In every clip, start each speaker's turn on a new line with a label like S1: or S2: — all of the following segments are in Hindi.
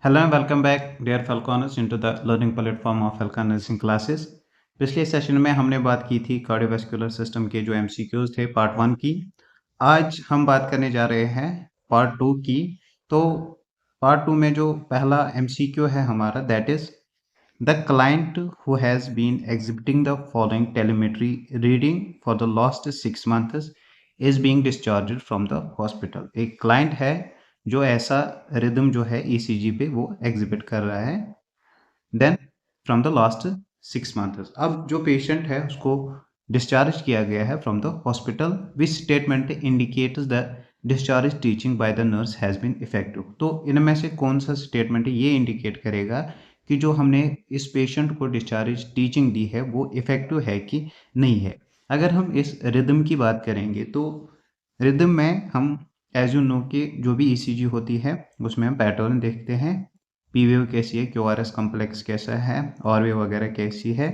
S1: Hello and welcome back, dear Falconers, into the learning platform of Falcon Nursing Classes। पिछले सेशन में हमने बात की थी कार्डियोवैस्कुलर सिस्टम के जो एमसीक्यूज थे पार्ट 1 की। आज हम बात करने जा रहे हैं पार्ट 2 की। तो पार्ट 2 में जो पहला एमसीक्यू है हमारा, that is the client who has been exhibiting the following telemetry reading for the last 6 months is being discharged from the hospital. एक क्लाइंट है जो ऐसा रिदम जो है ईसीजी पे वो एग्जिबिट कर रहा है then from the last 6 months. अब जो पेशेंट है उसको डिस्चार्ज किया गया है from the hospital, which statement indicates the discharge teaching by the nurse has been effective. तो इनमें से कौन सा स्टेटमेंट ये इंडिकेट करेगा कि जो हमने इस पेशेंट को डिस्चार्ज टीचिंग दी है वो इफेक्टिव है कि नहीं है। अगर हम इस रिदम की बात करेंगे तो रिदम में हम एज यू नो कि जो भी ईसीजी होती है उसमें हम पैटर्न देखते हैं, पी वेव कैसी है, क्यूआरएस कॉम्प्लेक्स कैसा है, और वेव वगैरह कैसी है,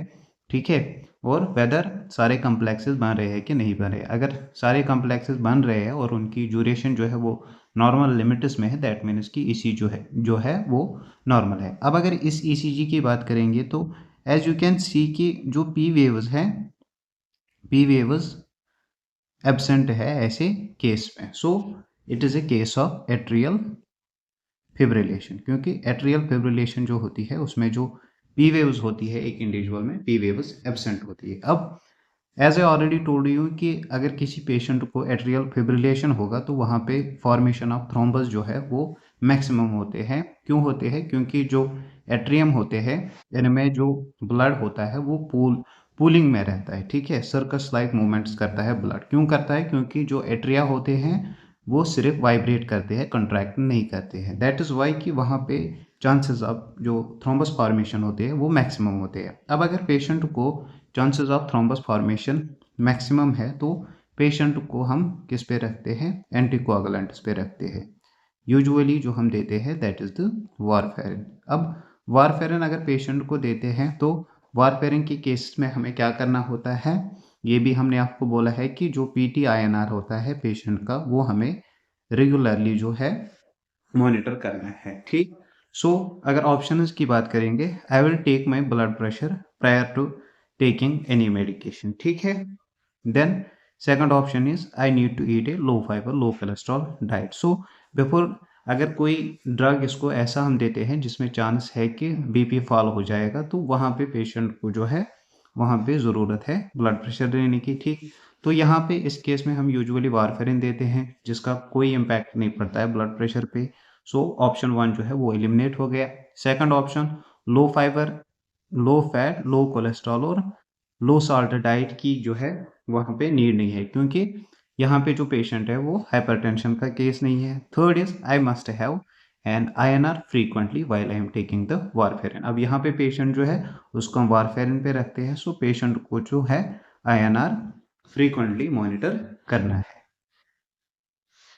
S1: ठीक है, और वेदर सारे कॉम्प्लेक्सेस बन रहे हैं कि नहीं बन रहे। अगर सारे कॉम्प्लेक्सेस बन रहे हैं और उनकी ड्यूरेशन जो है वो नॉर्मल लिमिट्स में है, दैट मीन्स की ईसीजी जो है वो नॉर्मल है। अब अगर इस ईसीजी की बात करेंगे तो एज यू कैन सी कि जो पी वेव्स हैं, पी वेव्स एब्सेंट है ऐसे केस में। So it is a case of atrial fibrillation, क्योंकि एट्रियल फिब्रिलेशन जो होती है उसमें जो पी वेव्स होती है एक इंडिविजुअल में पी वेव्स एब्सेंट होती है। अब as a already told you कि अगर किसी पेशेंट को एट्रियल फिब्रिलेशन होगा तो वहाँ पे फॉर्मेशन ऑफ थ्रोम्बस जो है वो मैक्सिमम होते हैं। क्यों होते हैं? क्योंकि जो एट्रियम होते हैं इनमें जो ब्लड होता है वो पूलिंग में रहता है, ठीक है, सर्कस लाइक मूवमेंट्स करता है ब्लड। क्यों करता है? क्योंकि जो एट्रिया होते हैं वो सिर्फ वाइब्रेट करते हैं, कंट्रैक्ट नहीं करते हैं। दैट इज़ वाई कि वहाँ पे चांसेस ऑफ जो थ्रोम्बस फॉर्मेशन होते हैं वो मैक्सिमम होते हैं। अब अगर पेशेंट को chances of thrombus formation maximum है तो पेशेंट को हम किस पे रखते हैं? एंटीकोआगुलेंट्स पे रखते हैं। यूजुअली जो हम देते हैं दैट इज़ द वारफेरिन। अब वारफेरिन अगर पेशेंट को देते हैं तो वारफेरिन के केस में हमें क्या करना होता है? ये भी हमने आपको बोला है कि जो पीटी आईएनआर होता है पेशेंट का वो हमें रेगुलरली जो है मॉनिटर करना है, ठीक। सो अगर ऑप्शंस की बात करेंगे, I will take my blood pressure prior to taking any medication, ठीक है। Then second option is I need to eat a low fibre low cholesterol diet. So before अगर कोई ड्रग इसको ऐसा हम देते हैं जिसमें चांस है कि बीपी फॉल हो जाएगा तो वहाँ पे पेशेंट को जो है वहाँ पे ज़रूरत है ब्लड प्रेशर लेने की, ठीक। तो यहाँ पे इस केस में हम यूजुअली वारफेरिन देते हैं जिसका कोई इम्पैक्ट नहीं पड़ता है ब्लड प्रेशर पे। सो ऑप्शन 1 जो है वो एलिमिनेट हो गया। Second option low fibre low fat low cholesterol और लो साल्ट डाइट की जो है वहाँ पे नीड नहीं है, क्योंकि यहाँ पे जो पेशेंट है वो हाइपरटेंशन का केस नहीं है। Third is I must have and INR frequently while I am taking the warfarin. अब यहाँ पे पेशेंट जो है उसको हम वारफेरिन पे रखते हैं। सो पेशेंट को जो है आईएनआर फ्रीक्वेंटली मॉनिटर करना है।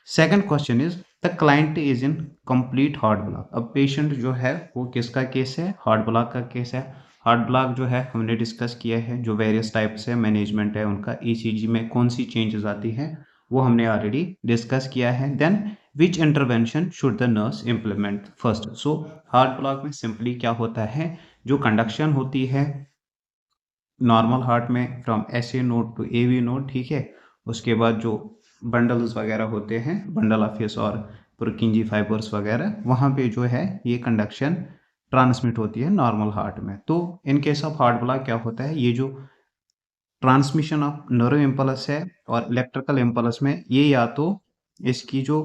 S1: Second question is the client is in complete heart block. अब पेशेंट जो है वो किसका केस है? हार्ट ब्लॉक का केस है। हार्ट ब्लॉक जो है हमने डिस्कस किया है, जो वेरियस टाइप्स है मैनेजमेंट है उनका, ईसीजी में कौन सी चेंजेस आती हैं वो हमने ऑलरेडी डिस्कस किया है। Then which intervention should the nurse implement first. So heart block में सिंपली क्या होता है, जो कंडक्शन होती है नॉर्मल हार्ट में from SA node to AV node, ठीक है, उसके बाद जो बंडल्स वगैरह होते हैं, बंडल ऑफ यस और पुरकिंजी फाइबर्स वगैरह, वहाँ पे जो है ये कंडक्शन ट्रांसमिट होती है नॉर्मल हार्ट में। तो in case of heart block क्या होता है, ये जो ट्रांसमिशन ऑफ नर्व इम्पल्स है और इलेक्ट्रिकल इम्पल्स में ये या तो इसकी जो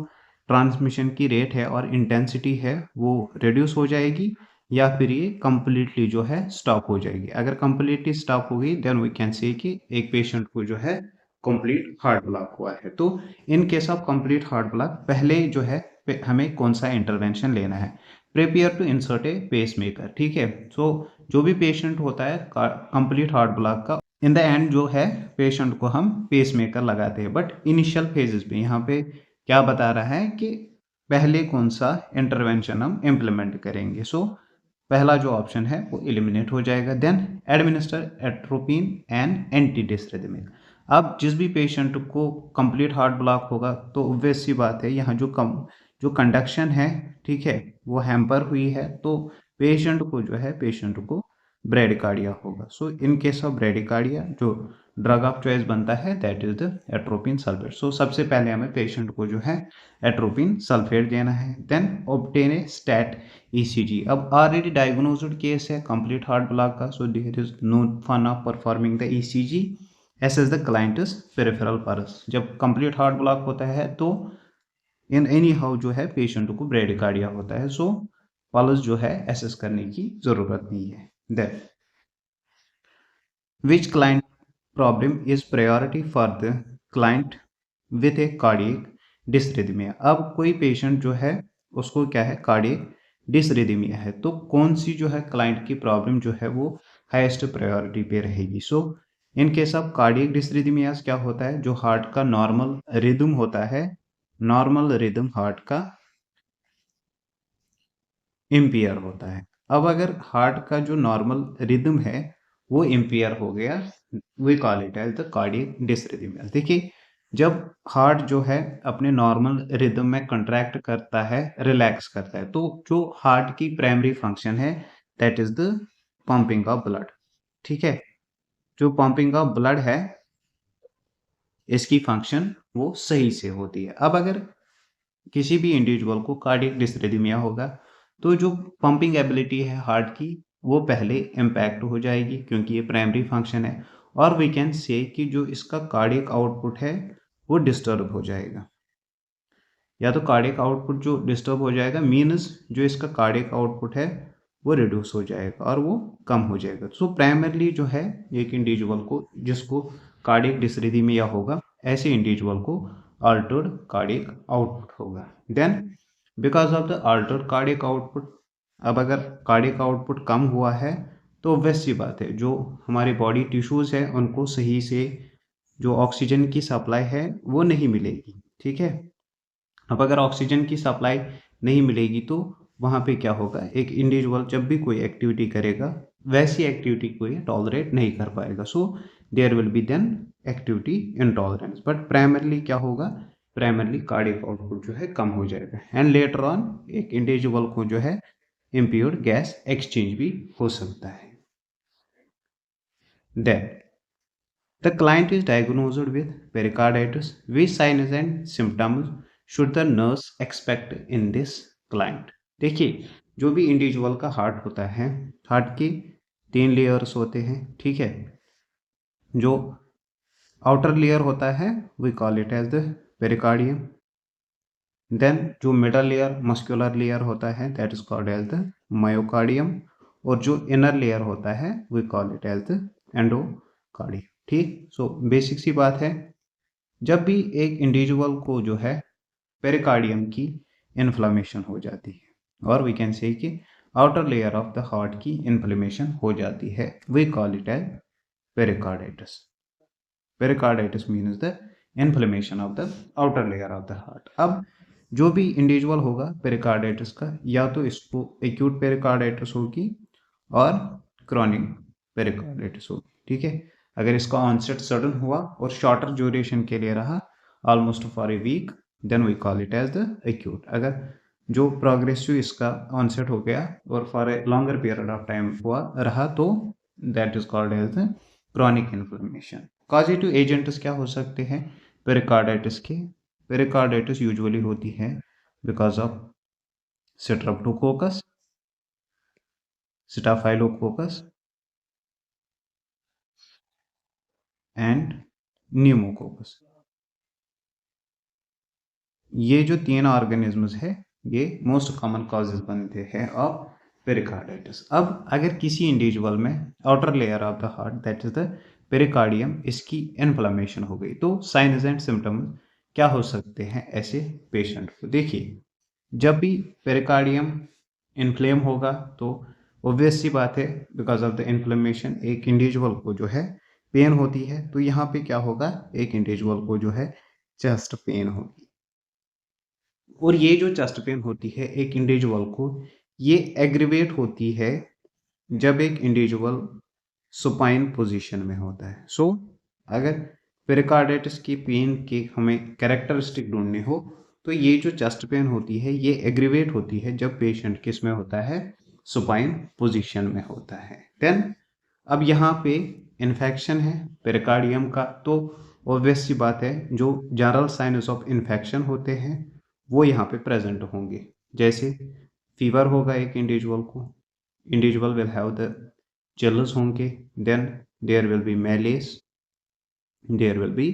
S1: ट्रांसमिशन की रेट है और इंटेंसिटी है वो रिड्यूस हो जाएगी या फिर ये कंप्लीटली जो है स्टॉप हो जाएगी। अगर कंप्लीटली स्टॉप हो गई देन वी कैन से कि एक पेशेंट को जो है कंप्लीट हार्ट ब्लॉक हुआ है। तो in case of complete heart block पहले जो है हमें कौन सा इंटरवेंशन लेना है? Prepare to insert a pacemaker, ठीक है। सो जो भी पेशेंट होता है कंप्लीट हार्ट ब्लॉक का, इन द एंड जो है पेशेंट को हम पेस मेकर लगाते हैं। बट इनिशियल फेजेस पे यहाँ पे क्या बता रहा है कि पहले कौन सा इंटरवेंशन हम इम्प्लीमेंट करेंगे। सो पहला जो ऑप्शन है वो एलिमिनेट हो जाएगा। Then administer atropine and antidysrhythmic. अब जिस भी पेशेंट को कंप्लीट हार्ट ब्लॉक होगा तो ऑब्वियस सी बात है यहाँ जो कंडक्शन है, ठीक है, वो हैम्पर हुई है, तो पेशेंट को ब्रेडिकार्डिया होगा। So in case of bradycardia जो ड्रग ऑफ चॉइस बनता है that is the atropine sulphate. So सबसे पहले हमें पेशेंट को जो है एट्रोपिन सल्फेट देना है। Then obtain a stat ECG. अब ऑलरेडी डायग्नोज्ड केस है कंप्लीट हार्ट ब्लॉक का, so there is no fun of performing the ECG as as the clients peripheral pulse. जब कंप्लीट हार्ट ब्लॉक होता है तो इन एनी हाउ जो है पेशेंट को ब्रेडिकार्डिया होता है, सो पल्स जो है एसेस करने की जरूरत नहीं है। Then which client problem is priority for the client with a cardiac dysrhythmia। अब कोई पेशेंट जो है उसको क्या है, कार्डियक डिसरिदमिया है, तो कौन सी जो है क्लाइंट की प्रॉब्लम जो है वो हाईएस्ट प्रायोरिटी पे रहेगी। सो इन केस ऑफ कार्डियक डिसरिदमियास क्या होता है, जो हार्ट का नॉर्मल रिदम होता है, नॉर्मल रिदम हार्ट का इम्पेयर होता है। अब अगर हार्ट का जो नॉर्मल रिदम है वो इम्पेयर हो गया, we call it as the cardiac dysrhythmia. देखिए जब हार्ट जो है अपने नॉर्मल रिदम में कंट्रैक्ट करता है, रिलैक्स करता है, तो जो हार्ट की प्राइमरी फंक्शन है that is the pumping of blood. ठीक है, जो पंपिंग ऑफ ब्लड है इसकी फंक्शन वो सही से होती है। अब अगर किसी भी इंडिविजुअल को कार्डियक डिसरिदमिया होगा तो जो पंपिंग एबिलिटी है हार्ट की वो पहले इम्पैक्ट हो जाएगी, क्योंकि ये प्राइमरी फंक्शन है, और वी कैन से कि जो इसका कार्डियक आउटपुट है वो डिस्टर्ब हो जाएगा। या तो कार्डियक आउटपुट जो डिस्टर्ब हो जाएगा मीन्स जो इसका कार्डियक आउटपुट है वो रिड्यूस हो जाएगा और वो कम हो जाएगा। सो प्राइमरली जो है एक इंडिविजुअल को जिसको कार्डियक डिसरिदमिया होगा, ऐसे इंडिविजुअल को अल्टर्ड कार्डियक आउटपुट होगा। Then because of the altered cardiac output, अब अगर कार्डियक आउटपुट कम हुआ है तो ऑब्वियस सी बात है जो हमारी बॉडी टिश्यूज है उनको सही से जो ऑक्सीजन की सप्लाई है वो नहीं मिलेगी। ठीक है, अब अगर ऑक्सीजन की सप्लाई नहीं मिलेगी तो वहाँ पे क्या होगा, एक इंडिविजुअल जब भी कोई एक्टिविटी करेगा वैसी एक्टिविटी को ये टॉलरेट नहीं कर पाएगा। So there will be then activity intolerance, but primarily क्या होगा, प्राइमरली कार्डियक आउटपुट जो है कम हो जाएगा, एंड लेटर ऑन एक इंडिविजुअल को जो है इम्प्योर्ड गैस एक्सचेंज भी हो सकता है। Then the client is diagnosed with pericarditis. Which signs and symptoms should the nurse expect in this client? देखिए जो भी इंडिविजुअल का हार्ट होता है, हार्ट की 3 लेयर्स होते हैं। ठीक है, जो आउटर लेयर होता है we call it as the pericardium. Then जो मिडल लेयर मस्कुलर लेयर होता है that is called as the myocardium, और जो इनर लेयर होता है we call it as the endocardium. ठीक, सो बेसिक सी बात है, जब भी एक इंडिविजुअल को जो है पेरिकार्डियम की इन्फ्लामेशन हो जाती है और वी कैन से कि outer layer of the heart की इन्फ्लेमेशन हो जाती है, we call it as pericarditis. Pericarditis means the inflammation of the outer layer of the heart. अब जो भी इंडिविजुअल होगा पेरिकार्डाइटिस का, या तो इसको एक्यूट पेरिकार्डाइटिस होगी और क्रॉनिक पेरिकार्डाइटिस होगी। ठीक है, अगर इसका ऑनसेट सडन हुआ और शॉर्टर ड्यूरेशन के लिए रहा almost for a week, then we call it as the acute. अगर जो प्रोग्रेसिव इसका ऑनसेट हो गया और for a longer period of time हुआ रहा तो that is called as the chronic inflammation. Causative agents क्या हो सकते हैं पेरिकार्डाइटिस के? पेरिकार्डाइटिस यूजुअली होती है because of Streptococcus, स्टाफाइलोकोकस and pneumococcus. ये जो 3 ऑर्गेनिजम्स है ये मोस्ट कॉमन कॉजेज बनते हैं ऑफ पेरिकार्डाइटिस। अब अगर किसी इंडिविजुअल में outer layer of the heart that is the pericardium इसकी इन्फ्लेमेशन हो गई तो साइन्स एंड सिम्टम्स क्या हो सकते हैं ऐसे पेशेंट को? देखिए जब भी पेरिकार्डियम इन्फ्लेम होगा तो ऑब्वियस सी बात है बिकॉज ऑफ द इन्फ्लेमेशन एक इंडिविजुअल को जो है पेन होती है, तो यहाँ पे क्या होगा, एक इंडिविजुअल को जो है चेस्ट पेन होगी। और ये जो चेस्ट पेन होती है एक इंडिविजुअल को, ये एग्रीवेट होती है जब एक इंडिविजुअल सुपाइन पोजीशन में होता है। सो अगर पेरिकार्डाइटिस की पेन के हमें कैरेक्टरिस्टिक ढूंढने हो तो ये जो चेस्ट पेन होती है ये एग्रीवेट होती है जब पेशेंट किस में होता है, सुपाइन पोजीशन में होता है। देन अब यहाँ पे इन्फेक्शन है पेरिकार्डियम का, तो ऑब्वियस सी बात है जो जनरल साइनस ऑफ इन्फेक्शन होते हैं वो यहाँ पे प्रेजेंट होंगे। जैसे फीवर होगा एक इंडिविजुअल को, individual will have the chills होंगे, then there will be malaise, there will be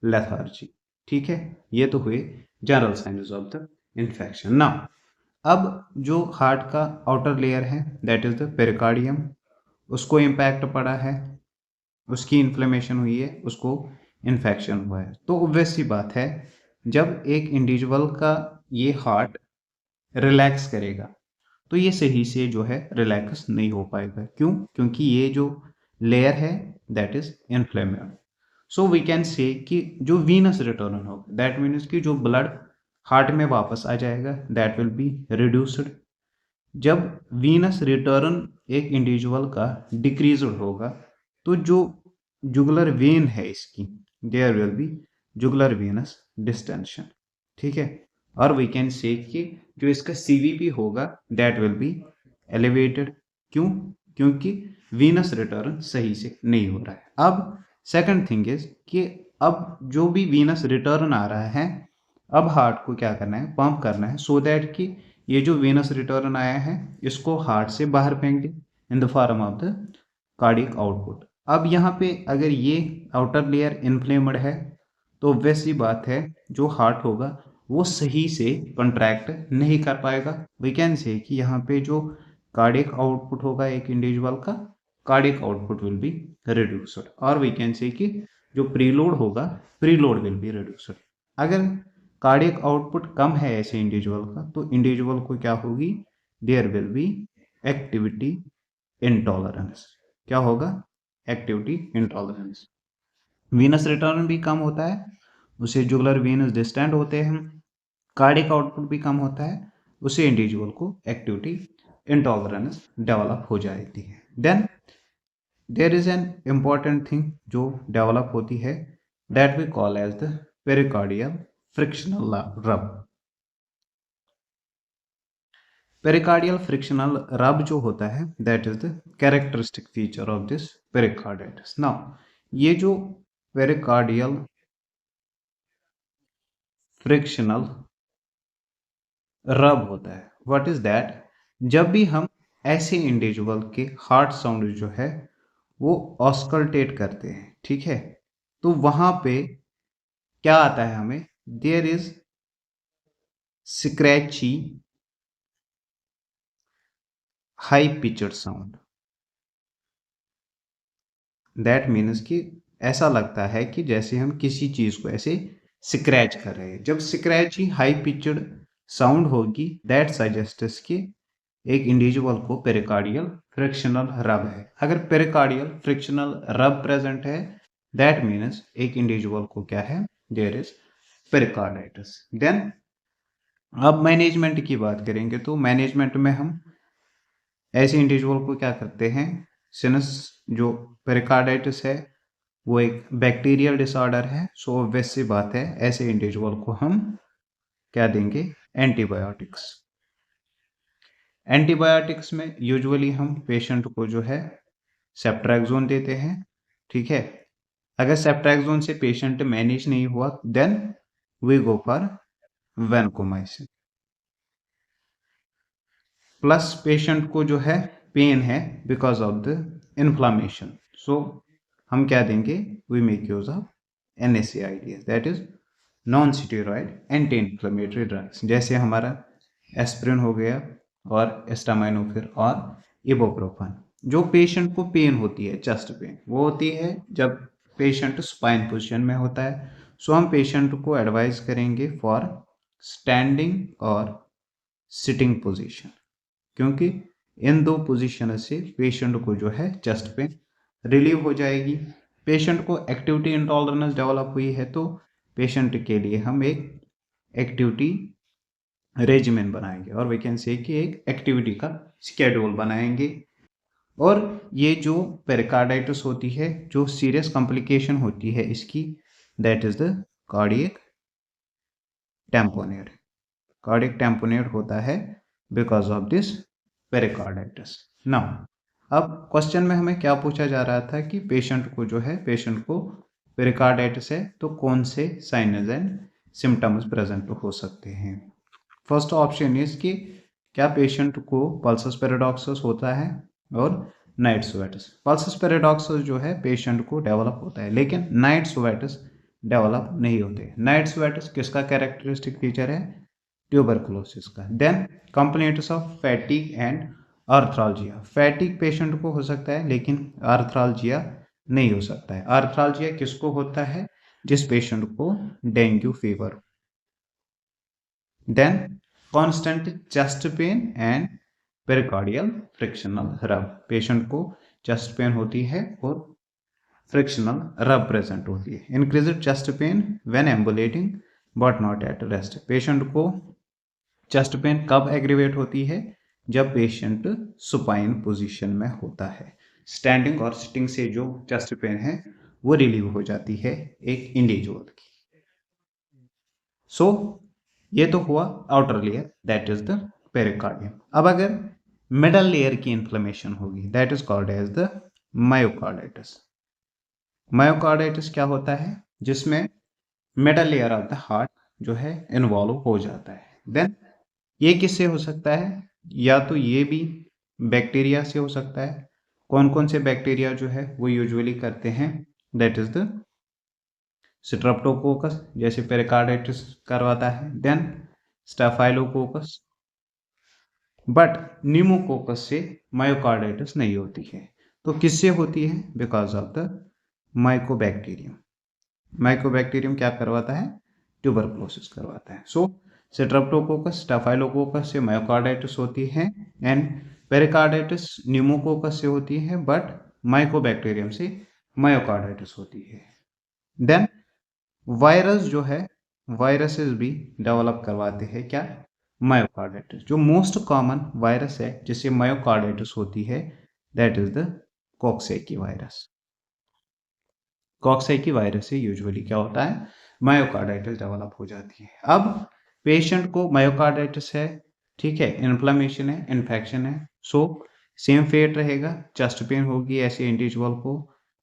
S1: lethargy. ठीक है, ये तो हुए general signs of the infection. Now अब जो हार्ट का आउटर लेयर है दैट इज द पेरिकार्डियम, उसको इम्पैक्ट पड़ा है, उसकी इन्फ्लेमेशन हुई है, उसको इन्फेक्शन हुआ है, तो ऑब्वियस सी बात है जब एक इंडिविजुअल का ये हार्ट रिलैक्स करेगा तो ये सही से जो है रिलैक्स नहीं हो पाएगा। क्यों? क्योंकि ये जो लेयर है that is inflammable. So we can say कि जो वीनस रिटर्न होगा दैट मीन्स कि जो ब्लड हार्ट में वापस आ जाएगा दैट विल बी रिड्यूस्ड। जब वीनस रिटर्न एक इंडिविजुअल का डिक्रीज होगा तो जो जुगुलर वेन है इसकी there will be jugular venous distension. ठीक है, और वी कैन से कि जो इसका सीवीपी होगा दैट विल बी एलिवेटेड। क्यों? क्योंकि वीनस रिटर्न सही से नहीं हो रहा है। अब सेकंड थिंग इज कि अब जो भी वीनस रिटर्न आ रहा है अब हार्ट को क्या करना है, पंप करना है सो दैट कि ये जो वीनस रिटर्न आया है इसको हार्ट से बाहर फेंक दे in the form of the cardiac output. अब यहाँ पे अगर ये आउटर लेयर इन्फ्लेम्ड है तो वैसी बात है जो हार्ट होगा वो सही से कंट्रैक्ट नहीं कर पाएगा। वी कैन से कि यहाँ पे जो कार्डियक आउटपुट होगा एक इंडिविजुअल का, cardiac output will be reduced, और वी कैन से कि जो प्रीलोड होगा प्रीलोड विल बी रिड्यूस्ड। अगर कार्डियक आउटपुट कम है ऐसे इंडिविजुअल का तो इंडिविजुअल को क्या होगी, there will be activity intolerance. क्या होगा? Activity intolerance. वीनस रिटर्न भी कम होता है, उसे जुगुलर वेनस डिस्टेंट होते हैं, कार्डियक आउटपुट भी कम होता है, उसे इंडिविजुअल को एक्टिविटी इंटॉलरेंस डेवलप हो जाती है। Then there is an important thing जो डेवलप होती है that we call as the pericardial frictional rub. Pericardial frictional rub जो होता है that is the characteristic feature of this pericarditis. Now ये जो पेरिकार्डियल फ्रिक्शनल रब होता है व्हाट इज दैट, जब भी हम ऐसे इंडिविजुअल के हार्ट साउंड जो है वो ऑस्कल्टेट करते हैं, ठीक है, तो वहां पे क्या आता है हमें, there is scratchy high pitched sound. That means कि ऐसा लगता है कि जैसे हम किसी चीज को ऐसे स्क्रैच कर रहे हैं। जब स्क्रैची हाई पिचड साउंड होगी दैट सजेस्ट्स कि एक इंडिविजुअल को पेरिकार्डियल फ्रिक्शनल रब है। अगर पेरिकार्डियल फ्रिक्शनल रब प्रेजेंट है दैट मीन्स एक इंडिविजुअल को क्या है, देयर इज पेरिकार्डाइटिस। देन अब मैनेजमेंट की बात करेंगे तो मैनेजमेंट में हम ऐसे इंडिविजुअल को क्या करते हैं, सिनस जो पेरिकार्डाइटिस है वो एक बैक्टीरियल डिसऑर्डर है, सो ऑब्वियस सी बात है ऐसे इंडिविजुअल को हम क्या देंगे, एंटीबायोटिक्स। एंटीबायोटिक्स में यूजुअली हम पेशेंट को जो है सेप्ट्रैक्सोन देते हैं। ठीक है, अगर सेप्ट्रैक्सोन से पेशेंट मैनेज नहीं हुआ then we go for vancomycin. Plus patient को जो है पेन है because of the inflammation, so हम क्या देंगे, we make use of NSAIDs that is non steroid anti inflammatory drugs, जैसे हमारा एस्प्रिन हो गया और एस्टामाइनोफिर और इबुप्रोफेन। जो पेशेंट को पेन होती है चेस्ट पेन वो होती है जब पेशेंट स्पाइन पोजीशन में होता है, सो हम पेशेंट को एडवाइस करेंगे फॉर स्टैंडिंग और सिटिंग पोजीशन, क्योंकि इन दो पोजीशन से पेशेंट को जो है चेस्ट पेन रिलीव हो जाएगी। पेशेंट को एक्टिविटी इंटॉलरेंस डेवलप हुई है तो पेशेंट के लिए हम एक एक्टिविटी रेजिमेंट बनाएंगे और वी कैन से कि एक एक्टिविटी का स्केड्यूल बनाएंगे। और ये जो पेरिकार्डाइटिस होती है जो सीरियस कॉम्प्लिकेशन होती है इसकी that is the cardiac tamponade. Cardiac tamponade होता है because of this pericarditis. Now अब क्वेश्चन में हमें क्या पूछा जा रहा था कि पेशेंट को पेरिकार्डाइटिस है तो कौन से साइन्स एंड सिम्टम्स प्रेजेंट हो सकते हैं। फर्स्ट ऑप्शन इज कि क्या पेशेंट को पल्सस पैराडॉक्सस होता है और नाइट स्वेट्स। पल्सस पैराडॉक्सस जो है पेशेंट को डेवलप होता है लेकिन नाइट स्वेट्स डेवलप नहीं होते। नाइट स्वेट्स किसका कैरेक्टरिस्टिक फीचर है, ट्यूबरकुलोसिस का। Then complaints of fatigue and arthralgia. Fatigue patient को हो सकता है लेकिन आर्थ्रालजिया नहीं हो सकता है। आर्थ्रालजिया किसको होता है, जिस पेशेंट को dengue fever. Then constant chest pain and pericardial frictional rub. Patient को चेस्ट पेन होती है और फ्रिक्शनल रब प्रेजेंट होती है। Increased chest pain when ambulating but not at rest. Patient को चेस्ट पेन कब एग्रीवेट होती है, जब पेशेंट सुपाइन पोजीशन में होता है। स्टैंडिंग और सिटिंग से जो चेस्ट पेन है वो रिलीव हो जाती है एक इंडिविजुअल की। सो ये तो हुआ outer layer, that is the pericardium. अब अगर मिडल लेयर की इंफ्लेमेशन होगी that is called as the myocarditis. Myocarditis क्या होता है, जिसमें middle layer of the heart जो है इन्वॉल्व हो जाता है। देन ये किससे हो सकता है, या तो ये भी बैक्टीरिया से हो सकता है। कौन कौन से बैक्टीरिया जो है वो यूजुअली करते हैं, दैट इज द स्ट्रेप्टोकोकस जैसे पेरिकार्डाइटिस करवाता है। देन स्टाफाइलोकोकस, बट न्यूमोकोकस से मायोकार्डाइटिस नहीं होती है। तो किससे होती है, because of the Mycobacterium. Mycobacterium क्या करवाता है, ट्यूबरकुलोसिस करवाता है। सो स्ट्रेप्टोकोकस स्टाफाइलोकोकस से मायोकार्डाइटिस होती है एंड पेरिकार्डाइटिस न्यूमोकोकस से होती है, बट माइकोबैक्टीरियम से मायोकार्डाइटिस होती है। देन वायरस जो है, वायरसेस भी डेवलप करवाते हैं क्या, मायोकार्डाइटिस। जो मोस्ट कॉमन वायरस है जिससे मायोकार्डाइटिस होती है that is the coxsackie virus. Coxsackie virus से यूजुअली क्या होता है, मायोकार्डाइटिस डेवलप हो जाती है। अब पेशेंट को मायोकार्डाइटिस है, ठीक है, इन्फ्लेमेशन है, इन्फेक्शन है, सो सेम फेट रहेगा, चेस्ट पेन होगी ऐसे इंडिविजुअल को,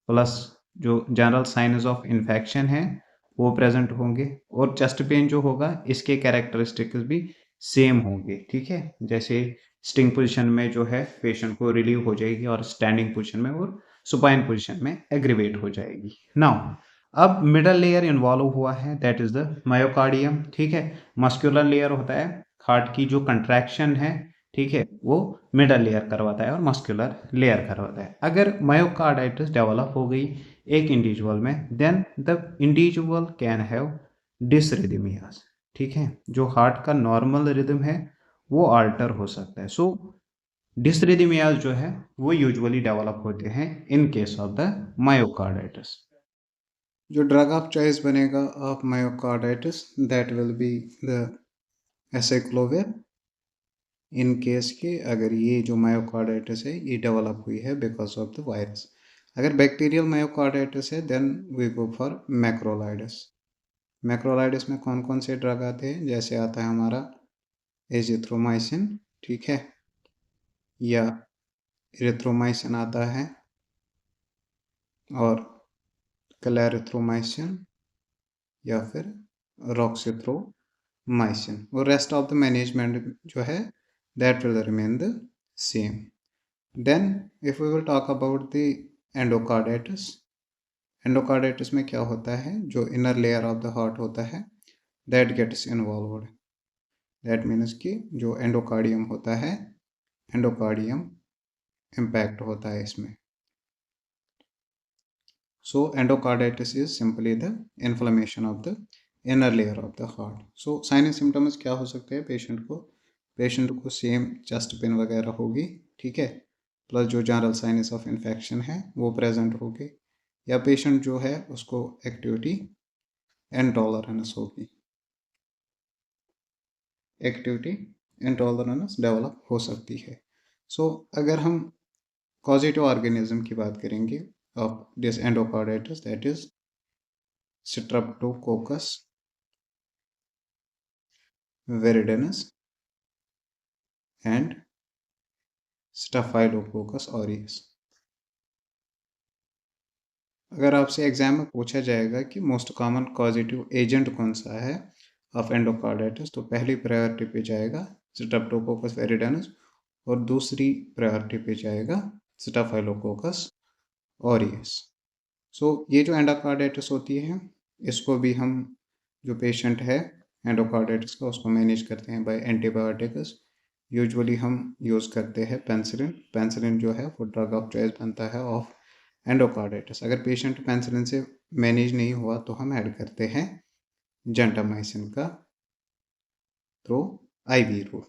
S1: प्लस जो जनरल साइंस ऑफ इन्फेक्शन है वो प्रेजेंट होंगे, और चेस्ट पेन जो होगा इसके कैरेक्टरिस्टिक्स भी सेम होंगे, ठीक है। जैसे स्टिंग पोजीशन में जो है पेशेंट को रिलीव हो जाएगी और स्टैंडिंग पोजीशन में और सुपाइन पोजीशन में एग्रीवेट हो जाएगी। नाउ अब मिडल लेयर इन्वॉल्व हुआ है दैट इज द मायोकार्डियम, ठीक है। मस्कुलर लेयर होता है, हार्ट की जो कंट्रैक्शन है, ठीक है, वो मिडल लेयर करवाता है और मस्कुलर लेयर करवाता है। अगर मायोकार्डाइटिस डेवलप हो गई एक इंडिविजुअल में, then the individual can have dysrhythmias, ठीक है। जो हार्ट का नॉर्मल रिदम है वो अल्टर हो सकता है। सो डिसरिदमियास जो है वो यूजुअली डेवलप होते हैं in case of the myocarditis. जो ड्रग ऑफ चॉइस बनेगा of myocarditis that will be the acyclovir, in case के अगर ये जो मायोकार्डाइटिस है ये डेवलप हुई है बिकॉज ऑफ द वायरस। अगर बैक्टीरियल मायोकार्डाइटिस है देन वी गो फॉर मैक्रोलाइडस। मैक्रोलाइडस में कौन कौन से ड्रग आते हैं, जैसे आता है हमारा एजिथ्रोमाइसिन, ठीक है, या इरिथ्रोमाइसिन आता है, और क्लैरिथ्रोमाइसिन या फिर रॉक्सिथ्रोमाइसिन। और रेस्ट ऑफ द मैनेजमेंट जो है that will remain the same. Then if we will talk about the endocarditis, endocarditis में क्या होता है, जो inner layer of the heart होता है that gets involved. That means कि जो एंडोकार्डियम होता है, एंडोकार्डियम इम्पैक्ट होता है इसमें। So endocarditis is simply the inflammation of the inner layer of the heart. So sign symptoms क्या हो सकते हैं पेशेंट को सेम चेस्ट पेन वगैरह होगी, ठीक है, प्लस जो जनरल साइनस ऑफ इन्फेक्शन है वो प्रेजेंट होगी, या पेशेंट जो है उसको एक्टिविटी इंटॉलरेंस होगी, एक्टिविटी इंटॉलरेंस डेवलप हो सकती है। सो अगर हम कॉजेटिव ऑर्गेनिज्म की बात करेंगे of this endocarditis, that is streptococcus viridans and staphylococcus aureus. अगर आपसे एग्जाम में पूछा जाएगा कि मोस्ट कॉमन कॉजेटिव एजेंट कौन सा है ऑफ एंडोकार्डाइटिस, तो पहली प्रायोरिटी पे जाएगा स्ट्रेप्टोकोकस विरिडेनस और दूसरी प्रायोरिटी पे जाएगा स्टाफाइलोकोकस ऑरियस। सो ये जो एंडोकार्डाइटिस होती है, इसको भी हम जो पेशेंट है एंडोकार्डाइटिस का, उसको मैनेज करते हैं बाय एंटीबायोटिक्स। यूजुअली हम यूज़ करते हैं पेंसिलिन। पेंसिलिन जो है वो ड्रग ऑफ चॉइस बनता है ऑफ एंडोकार्डाइटिस। अगर पेशेंट पेंसिलिन से मैनेज नहीं हुआ तो हम ऐड करते हैं जेंटामाइसिन का थ्रू आईवी रूट।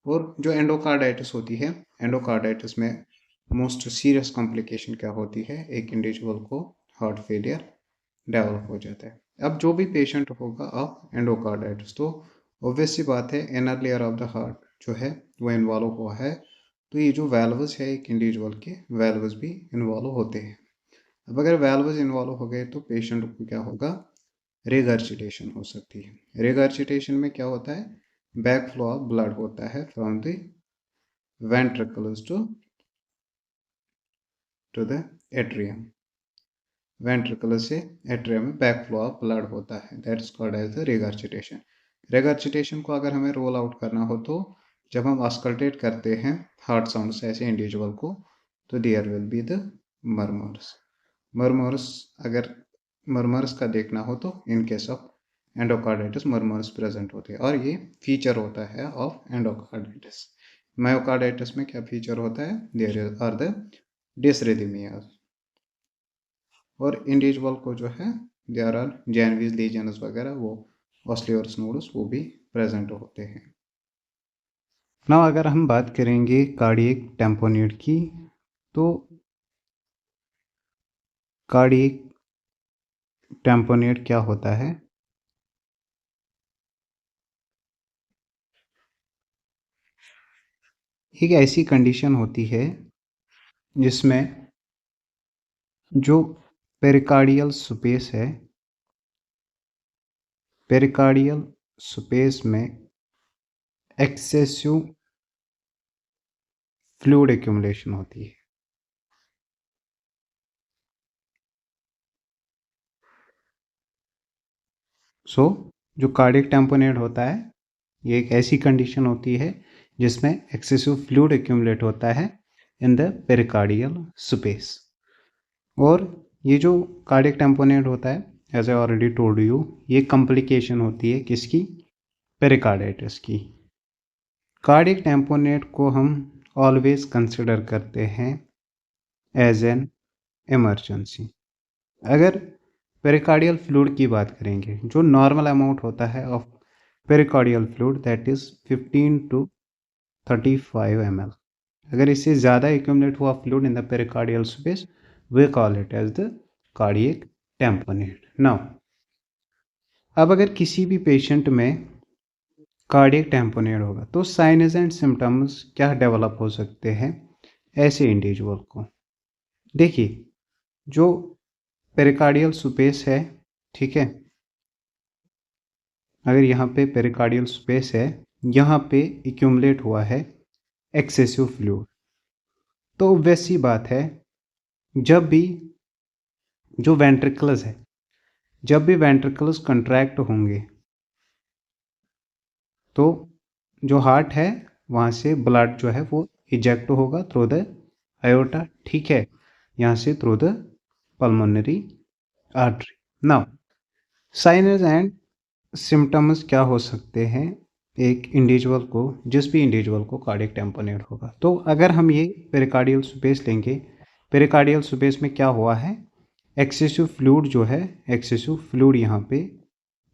S1: और जो एंडोकार्डाइटिस होती है, एंडोकार्डाइटिस में मोस्ट सीरियस कॉम्प्लिकेशन क्या होती है, एक इंडिविजुअल को हार्ट फेलियर डेवलप हो जाता है। अब जो भी पेशेंट होगा ऑफ एंडोकार्डाइटिस, तो ऑब्वियस सी बात है inner layer of the heart जो है वो इन्वॉल्व हुआ है, तो ये जो वैल्व्स है एक इंडिविजुअल के, वैल्व्स भी इन्वॉल्व होते हैं। अब अगर वैल्व्स इन्वॉल्व हो गए तो पेशेंट को क्या होगा, रिगर्जिटेशन हो सकती है। रिगर्जिटेशन में क्या होता है, बैक फ्लो ऑफ ब्लड होता है from the ventricles to the atrium. Ventricle से एट्रियम में बैक फ्लो ऑफ ब्लड होता है, that's called as the regurgitation. Regurgitation को अगर हमें रोल आउट करना हो तो जब हम ऑस्कल्टेट करते हैं हार्ट साउंड से ऐसे इंडिविजुअल को, तो there will be the murmurs. Murmurs, अगर मर्मर्स का देखना हो तो in case of endocarditis murmurs present होते हैं, और ये फीचर होता है ऑफ एंडोकार्डाइटिस। मायोकार्डाइटिस में क्या फीचर होता है, देयर आर द डिसरिथमियाज। और इंडिविजुअल को जो है देयर आर जैनविस लीजन्स वगैरह, वो ऑस्लियोरस नोडस वो भी प्रेजेंट होते हैं। ना अगर हम बात करेंगे कार्डियक टेम्पोनेट की, तो कार्डियक टेम्पोनेट क्या होता है, एक ऐसी कंडीशन होती है जिसमें जो पेरिकार्डियल स्पेस है, पेरिकार्डियल स्पेस में एक्सेसिव फ्लूइड एक्यूमुलेशन होती है। सो जो कार्डियक टेम्पोनेट होता है, ये एक ऐसी कंडीशन होती है जिसमें एक्सेसिव फ्लूइड एक्यूमुलेट होता है इन द पेरिकार्डियल स्पेस। और ये जो कार्डियक टेम्पोनेट होता है, as I already told you, ये कॉम्प्लिकेशन होती है किसकी, पेरिकार्डाइटिस की। कार्डियक टेम्पोनेट को हम ऑलवेज कंसिडर करते हैं एज एन इमरजेंसी। अगर पेरिकार्डियल फ्लूइड की बात करेंगे, जो नॉर्मल अमाउंट होता है of pericardial fluid that is 15 to 35 ml। अगर इससे ज़्यादा एक्यूमुलेट हुआ fluid in the pericardial space, we call it as the cardiac tamponade. Now अब अगर किसी भी पेशेंट में कार्डियक टेम्पोनेट होगा तो साइनस एंड सिम्टम्स क्या डेवलप हो सकते हैं ऐसे इंडिविजुअल को। देखिए, जो पेरिकार्डियल स्पेस है, ठीक है, अगर यहाँ पे पेरिकार्डियल स्पेस है, यहाँ पे एक्यूमुलेट हुआ है एक्सेसिव फ्लूइड, तो वैसी बात है जब भी जो वेंट्रिकल्स है, जब भी वेंट्रिकल्स कंट्रैक्ट होंगे तो जो हार्ट है वहाँ से ब्लड जो है वो इजेक्ट होगा थ्रू द आयोटा, ठीक है, यहाँ से through the pulmonary artery. Now sinus and symptoms क्या हो सकते हैं एक इंडिविजुअल को, जिस भी इंडिविजुअल को कार्डियक टेम्पोनेट होगा। तो अगर हम ये पेरिकार्डियल स्पेस लेंगे, पेरिकार्डियल स्पेस में क्या हुआ है, एक्सेसिव फ्लूइड जो है, एक्सेसिव फ्लूइड यहाँ पे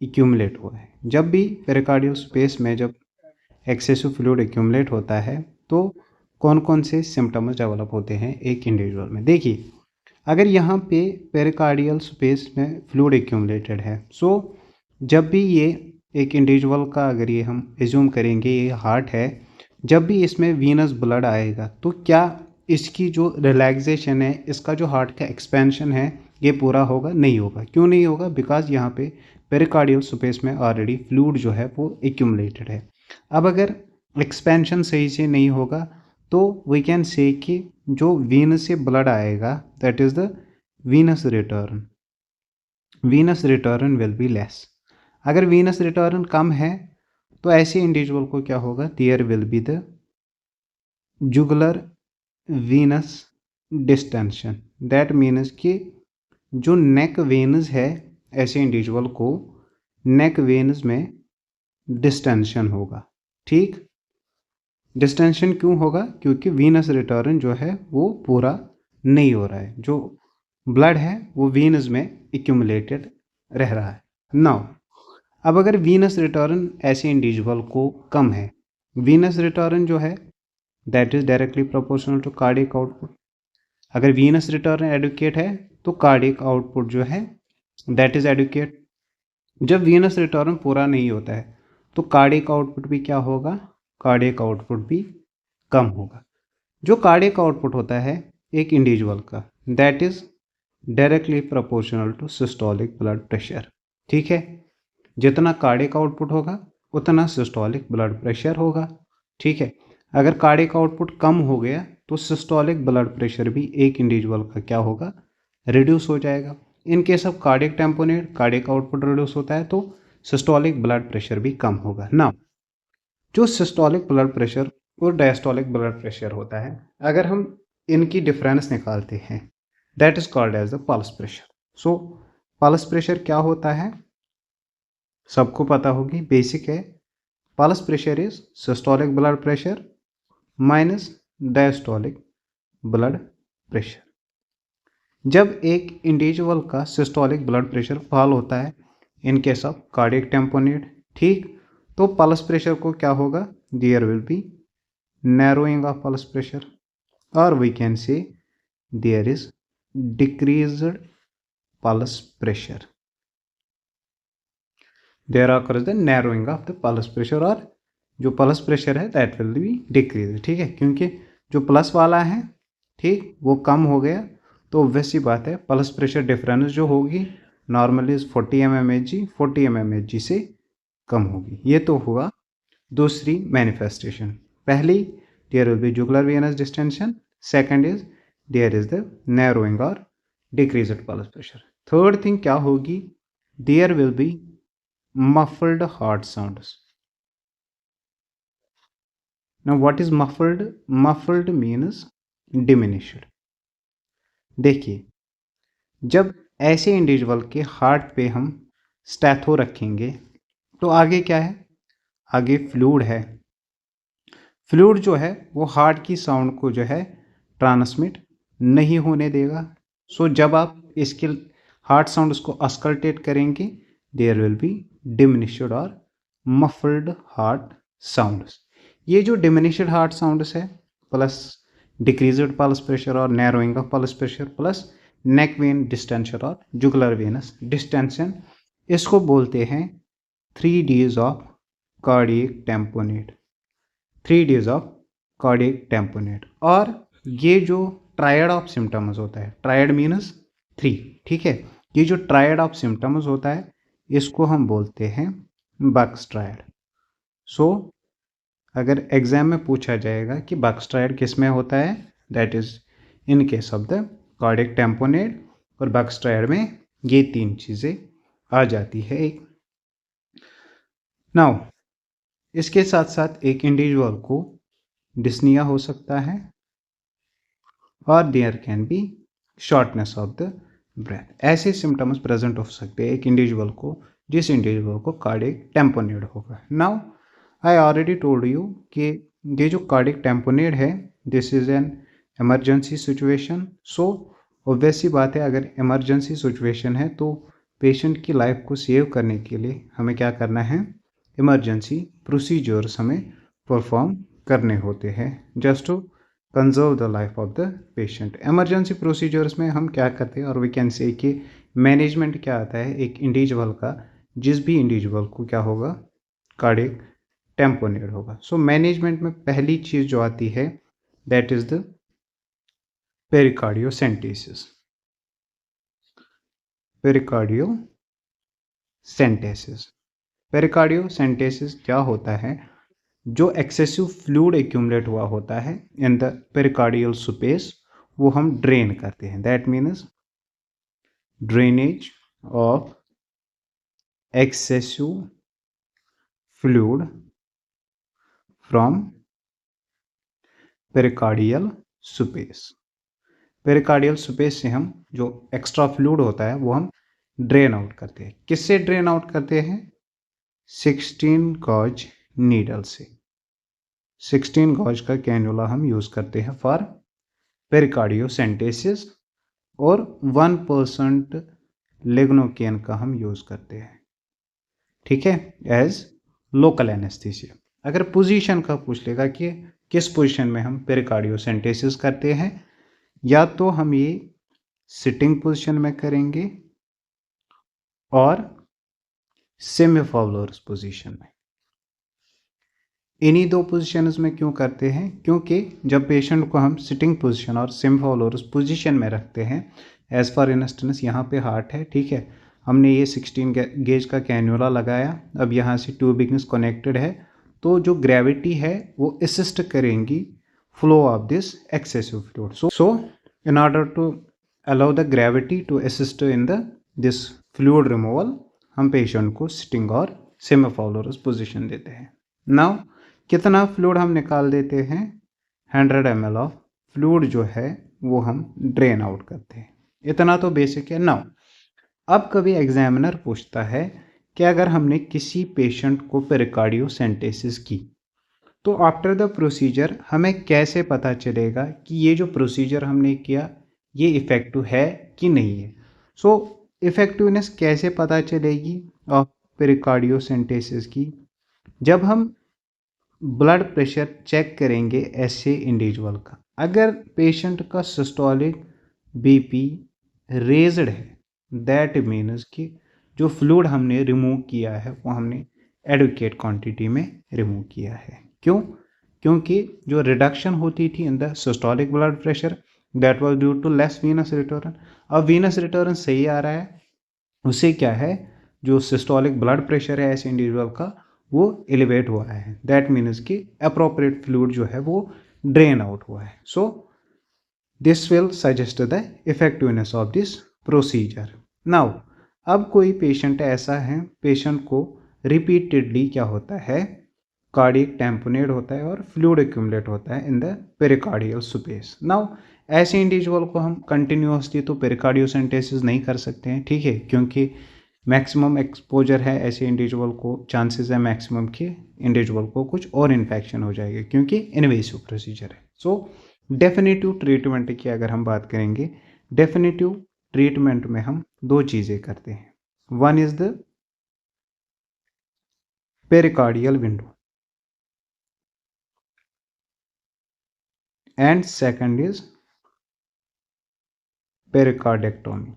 S1: एक्यूमुलेट हुआ है। जब भी पेरिकार्डियल स्पेस में जब एक्सेसिव फ्लूइड एक्यूमुलेट होता है तो कौन कौन से सिम्टम्स डेवलप होते हैं एक इंडिविजुअल में। देखिए, अगर यहाँ पे पेरिकार्डियल स्पेस में फ्लूइड एक्यूमुलेटेड है, सो जब भी ये एक इंडिविजुअल का, अगर ये हम एज्यूम करेंगे ये हार्ट है, जब भी इसमें वीनस ब्लड आएगा तो क्या इसकी जो रिलैक्सेशन है, इसका जो हार्ट का एक्सपेंशन है, ये पूरा होगा, नहीं होगा। क्यों नहीं होगा, बिकॉज यहाँ पे पेरिकार्डियल स्पेस में ऑलरेडी फ्लूइड जो है वो एक्यूमुलेटेड है। अब अगर एक्सपेंशन सही से नहीं होगा तो वी कैन से कि जो वीनस से ब्लड आएगा that is the venous return will be less. अगर वीनस रिटर्न कम है तो ऐसे इंडिविजुअल को क्या होगा, there will be the jugular venous distension. That means कि जो नेक वेन्स है ऐसे इंडिविजुअल को नेक वेन्स में डिस्टेंशन होगा। ठीक, डिस्टेंशन क्यों होगा, क्योंकि वीनस रिटर्न जो है वो पूरा नहीं हो रहा है, जो ब्लड है वो वीनस में एक्यूमुलेटेड रह रहा है। नाउ अब अगर वीनस रिटर्न ऐसे इंडिविजुअल को कम है, वीनस रिटर्न जो है that is directly proportional to cardiac output. अगर वीनस रिटर्न एडुकेट है तो कार्डियक आउटपुट जो है दैट इज एडुकेट। जब वीनस रिटर्न पूरा नहीं होता है तो कार्डियक आउटपुट भी क्या होगा, कार्डियक आउटपुट भी कम होगा। जो कार्डियक आउटपुट होता है एक इंडिविजुअल का that is directly proportional to systolic blood pressure. ठीक है, जितना कार्डियक आउटपुट होगा उतना सिस्टोलिक ब्लड प्रेशर होगा। ठीक है, अगर कार्डियक आउटपुट कम हो गया तो सिस्टोलिक ब्लड प्रेशर भी एक इंडिविजुअल का क्या होगा, रिड्यूस हो जाएगा। इन case of cardiac tamponade cardiac output reduce होता है तो सिस्टोलिक ब्लड प्रेशर भी कम होगा ना। जो सिस्टोलिक ब्लड प्रेशर और डायस्टोलिक ब्लड प्रेशर होता है, अगर हम इनकी डिफरेंस निकालते हैं that is called as the pulse pressure. So pulse pressure क्या होता है सबको पता होगी, बेसिक है। Pulse pressure is systolic blood pressure minus diastolic blood pressure. जब एक इंडिविजुअल का सिस्टोलिक ब्लड प्रेशर फॉल होता है in case of cardiac tamponade, ठीक, तो पल्स प्रेशर को क्या होगा, there will be narrowing of pulse pressure और we can say there is decreased pulse pressure. There occurs the narrowing of the pulse pressure और जो पल्स प्रेशर है दैट विल बी डिक्रीज। ठीक है, क्योंकि जो प्लस वाला है ठीक वो कम हो गया तो वैसी बात है पल्स प्रेशर डिफरेंस जो होगी नॉर्मली 40 mmHg 40 mmHg से कम होगी। ये तो हुआ दूसरी मैनिफेस्टेशन। पहली there will be jugular venous distension, second is there is the narrowing और decreased pulse pressure. Third thing क्या होगी, there will be muffled heart sounds. Now what is muffled? Muffled means diminished. देखिए, जब ऐसे इंडिविजुअल के हार्ट पे हम स्टैथो रखेंगे तो आगे क्या है, आगे फ्लूइड है। फ्लूइड जो है वो हार्ट की साउंड को जो है ट्रांसमिट नहीं होने देगा। सो जब आप इसके हार्ट साउंड को अस्कल्टेट करेंगे देयर विल बी डिमिनिश्ड और मफल्ड हार्ट साउंड्स। ये जो डिमिनिश्ड हार्ट साउंड्स है प्लस डिक्रीज्ड पल्स प्रेशर और narrowing of pulse pressure plus neck when distension और जुगुलर वेनस डिस्टेंशन, इसको बोलते हैं 3 Ds of cardiac tamponade. 3 Ds of cardiac tamponade. और ये जो ट्रायड ऑफ सिम्टम्स होता है, ट्रायड मीनस 3, ठीक है, ये जो ट्रायड ऑफ सिम्टम्स होता है इसको हम बोलते हैं बक्स ट्रायड। सो अगर एग्जाम में पूछा जाएगा कि बक्स ट्रायड किस में होता है, that is in case of the cardiac tamponade, और बक्स ट्रायड में ये 3 चीज़ें आ जाती है। एक नाउ इसके साथ साथ एक इंडिविजुअल को डिस्निया हो सकता है और there can be shortness of the breath. ऐसे सिम्टम्स प्रेजेंट हो सकते हैं एक इंडिविजुअल को जिस इंडिविजुअल को कार्डियक टेम्पोनेट होगा। Now I already told you कि ये जो कार्डियक टेम्पोनेट है this is an emergency situation. So obvious सी बात है, अगर इमरजेंसी सिचुएशन है तो पेशेंट की लाइफ को सेव करने के लिए हमें क्या करना है, इमरजेंसी प्रोसीजर्स हमें परफॉर्म करने होते हैं just to conserve the life of the patient. Emergency procedures में हम क्या करते हैं और वी कैन से कि मैनेजमेंट क्या आता है एक इंडिविजुअल का, जिस भी इंडिविजुअल को क्या होगा कार्डियक टेम्पोनेट होगा। सो मैनेजमेंट में पहली चीज़ जो आती है दैट इज द पेरिकार्डियोसेंटेसिस। पेरिकार्डियोसेंटेसिस सेंटेसिस। पेरिकार्डियोसेंटेसिस क्या होता है? जो एक्सेसिव फ्लूइड एक्यूमुलेट हुआ होता है इन द पेरिकार्डियल स्पेस, वो हम ड्रेन करते हैं। That means drainage of excessive fluid from pericardial space. Pericardial space से हम जो एक्स्ट्रा फ्लूइड होता है वो हम ड्रेन आउट करते हैं। किससे ड्रेन आउट करते हैं? 16 गॉज नीडल से। 16 गॉज का कैन्युला हम यूज करते हैं फॉर पेरिकार्डियोसेंटेसिस, और 1% लिग्नोकेन का हम यूज करते हैं, ठीक है, एज लोकल एनेस्थीसिया। अगर पोजीशन का पूछ लेगा कि किस पोजीशन में हम पेरिकार्डियोसेंटेसिस करते हैं, या तो हम ये सिटिंग पोजीशन में करेंगे और सेमीफावलरस पोजीशन में। इन्हीं दो पोजीशंस में क्यों करते हैं? क्योंकि जब पेशेंट को हम सिटिंग पोजीशन और सेमीफावलरस पोजीशन में रखते हैं, एज फॉर इंस्टेंस यहाँ पे हार्ट है, ठीक है, हमने ये 16 गेज का कैन्युला लगाया, अब यहाँ से ट्यूबिंग्स कनेक्टेड है, तो जो ग्रेविटी है वो असिस्ट करेंगी flow of this excessive fluid. So in order to allow the gravity to assist in the this fluid removal, हम पेशेंट को सिटिंग और सेमीफावलरस पोजीशन देते हैं। नाउ कितना फ्लूइड हम निकाल देते हैं? 100 ml ऑफ फ्लूइड जो है वो हम ड्रेन आउट करते हैं। इतना तो बेसिक है। नाउ अब कभी एग्जामिनर पूछता है कि अगर हमने किसी पेशेंट को पेरिकार्डियोसेंटेसिस की, तो आफ्टर द प्रोसीजर हमें कैसे पता चलेगा कि ये जो प्रोसीजर हमने किया ये इफेक्टिव है कि नहीं है? सो इफेक्टिवनेस कैसे पता चलेगी ऑफ पेरिकार्डियोसेंटेसिस की? जब हम ब्लड प्रेशर चेक करेंगे ऐसे इंडिविजुअल का, अगर पेशेंट का सिस्टोलिक बीपी रेज्ड है, दैट मीन्स कि जो फ्लूइड हमने रिमूव किया है वो हमने एडुकेट क्वांटिटी में रिमूव किया है। क्यों? क्योंकि जो रिडक्शन होती थी in the systolic blood pressure, that was due to less venous return. अब वीनस रिटर्न सही आ रहा है, उससे क्या है, जो सिस्टोलिक ब्लड प्रेशर है ऐसे इंडिविजुअल का वो एलिवेट हुआ है। दैट मीन्स कि अप्रोप्रिएट फ्लूइड जो है वो ड्रेन आउट हुआ है। So this will suggest the effectiveness of this procedure. Now अब कोई पेशेंट ऐसा है, पेशेंट को रिपीटेडली क्या होता है, कार्डियक टैम्पोनेट होता है और फ्लूइड एक्यूमुलेट होता है इन द पेरिकार्डियल स्पेस। नाउ ऐसे इंडिविजुअल को हम कंटिन्यूसली तो पेरिकार्डियोसेंटेसिस नहीं कर सकते हैं, ठीक है, क्योंकि मैक्सिमम एक्सपोजर है ऐसे इंडिविजुअल को, चांसेस है मैक्सिमम कि इंडिविजुअल को कुछ और इन्फेक्शन हो जाएगा, क्योंकि इन्वेसिव प्रोसीजर है। सो डेफिनेटिव ट्रीटमेंट की अगर हम बात करेंगे, डेफिनेटिव ट्रीटमेंट में हम दो चीज़ें करते हैं। One is the pericardial window and second is pericardiectomy.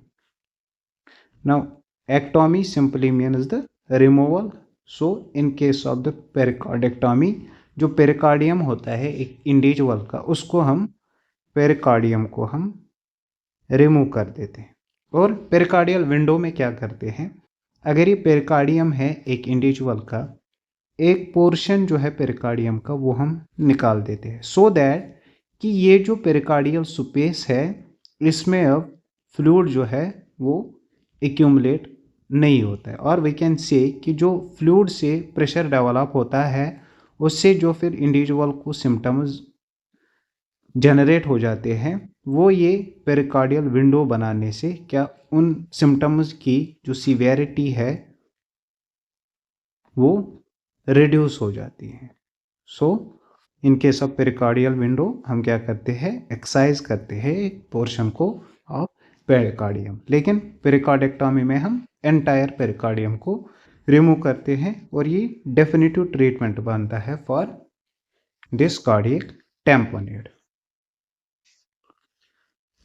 S1: Now ectomy simply means the removal. So in case of the pericardiectomy, जो पेरिकार्डियम होता है एक इंडिविजुअल का, उसको हम पेरिकार्डियम को हम रिमूव कर देते हैं। और पेरिकार्डियल विंडो में क्या करते हैं, अगर ये पेरिकार्डियम है एक इंडिविजुअल का, एक पोर्शन जो है पेरिकार्डियम का वो हम निकाल देते हैं, सो दैट कि ये जो पेरिकार्डियल स्पेस है इसमें अब फ्लूइड जो है वो एक्यूमुलेट नहीं होता है। और वी कैन से कि जो फ्लूइड से प्रेशर डेवलप होता है उससे जो फिर इंडिविजुअल को सिम्टम्स जनरेट हो जाते हैं, वो ये पेरिकार्डियल विंडो बनाने से क्या उन सिम्टम्स की जो सीवियरिटी है वो रिड्यूस हो जाती है। So in case of pericardial window हम क्या करते हैं, एक्सरसाइज करते हैं एक पोर्शन को ऑफ पेरिकार्डियम। लेकिन पेरिकार्डेक्टोमी में हम एंटायर पेरिकार्डियम को रिमूव करते हैं, और ये डेफिनेटिव ट्रीटमेंट बनता है for this cardiac tamponade.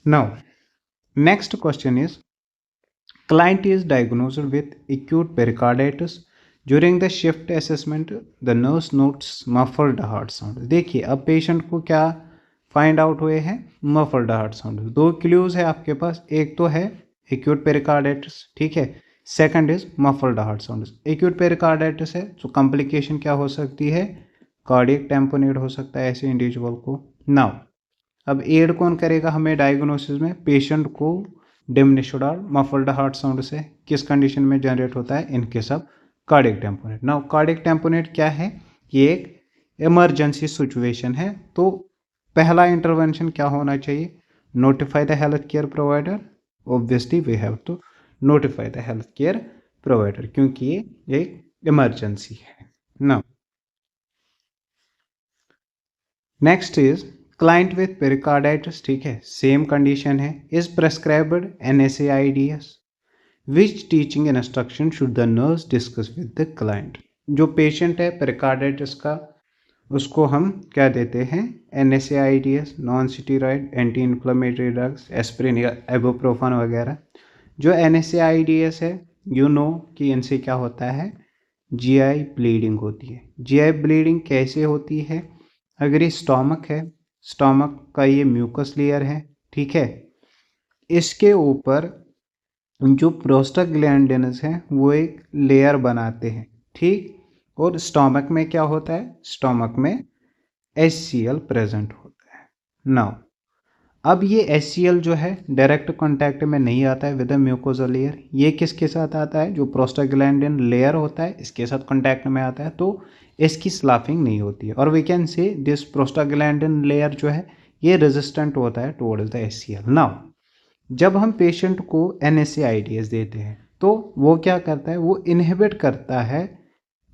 S1: Now next question is, client is diagnosed with acute pericarditis. During the shift assessment, the nurse notes muffled heart sound. देखिए अब पेशेंट को क्या फाइंड आउट हुए हैं, मफल्ड हार्ट साउंड। दो क्लूज है आपके पास, एक तो है एक्यूट पेरिकार्डिटिस, ठीक है, second is muffled heart sound. Acute pericarditis है तो कॉम्प्लिकेशन क्या हो सकती है, कार्डियक टैम्पोनेट हो सकता है ऐसे इंडिविजुअल को। नाउ अब एड कौन करेगा हमें डायग्नोसिस में, पेशेंट को डिमिनिश्ड और मफल्ड हार्ट साउंड से किस कंडीशन में जनरेट होता है, in case of cardiac tamponade. Now cardiac tamponade क्या है, ये एक इमरजेंसी सिचुएशन है, तो पहला इंटरवेंशन क्या होना चाहिए, notify the health care provider. Obviously we have to notify the health care provider क्योंकि ये एक इमरजेंसी है ना। Next is client with pericarditis, ठीक है, सेम कंडीशन है, is prescribed NSAIDs, which teaching instruction should the nurse discuss with the client. जो पेशेंट है पेरिकार्डाइटिस का उसको हम क्या देते हैं, NSAIDs, non steroid anti inflammatory drugs, aspirin या इबुप्रोफेन वगैरह। जो NSAIDs है यू नो कि इनसे क्या होता है, GI ब्लीडिंग होती है। GI ब्लीडिंग कैसे होती है, अगर ये स्टोमक है, स्टोमक का ये म्यूकस लेयर है, ठीक है, इसके ऊपर जो प्रोस्टाग्लैंडिन्स हैं वो एक लेयर बनाते हैं, ठीक, और स्टोमक में क्या होता है, स्टोमक में HCl प्रेजेंट होता है। नाउ अब ये HCl जो है डायरेक्ट कांटेक्ट में नहीं आता है विद द म्यूकोसा लेयर, ये किसके साथ आता है, जो प्रोस्टाग्लैंडिन लेयर होता है इसके साथ कांटेक्ट में आता है, तो इसकी स्लाफिंग नहीं होती है, और we can say this prostaglandin layer जो है ये रेजिस्टेंट होता है टुवर्ड्स द HCl। नाउ जब हम पेशेंट को NSAIDs देते हैं तो वो क्या करता है, वो इनहिबिट करता है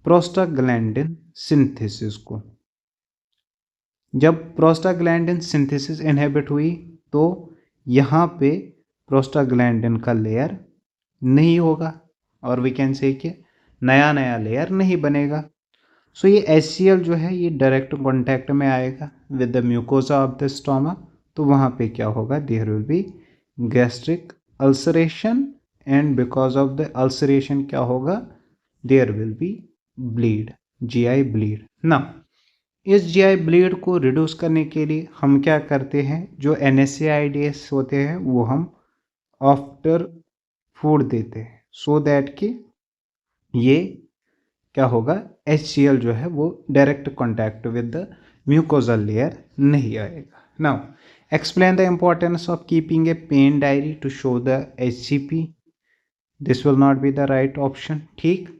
S1: प्रोस्टाग्लैंडिन सिंथेसिस को। जब प्रोस्टाग्लैंडिन सिंथेसिस इनहिबिट हुई तो यहाँ पे प्रोस्टाग्लैंडिन का लेयर नहीं होगा, और वी कैन से कि नया नया लेयर नहीं बनेगा। सो ये HCl जो है ये डायरेक्ट कॉन्टैक्ट में आएगा with the mucosa of the stomach, तो वहाँ पे क्या होगा, there will be gastric ulceration, and because of the ulceration क्या होगा, there will be bleed, GI bleed ना। इस GI ब्लीड को रिड्यूस करने के लिए हम क्या करते हैं, जो NSAIDs होते हैं वो हम आफ्टर फूड देते हैं, सो दैट कि ये क्या होगा, HCl जो है वो direct contact with the mucosal layer नहीं आएगा। Now explain the importance of keeping a pain diary to show the HCP, this will not be the right option, ठीक।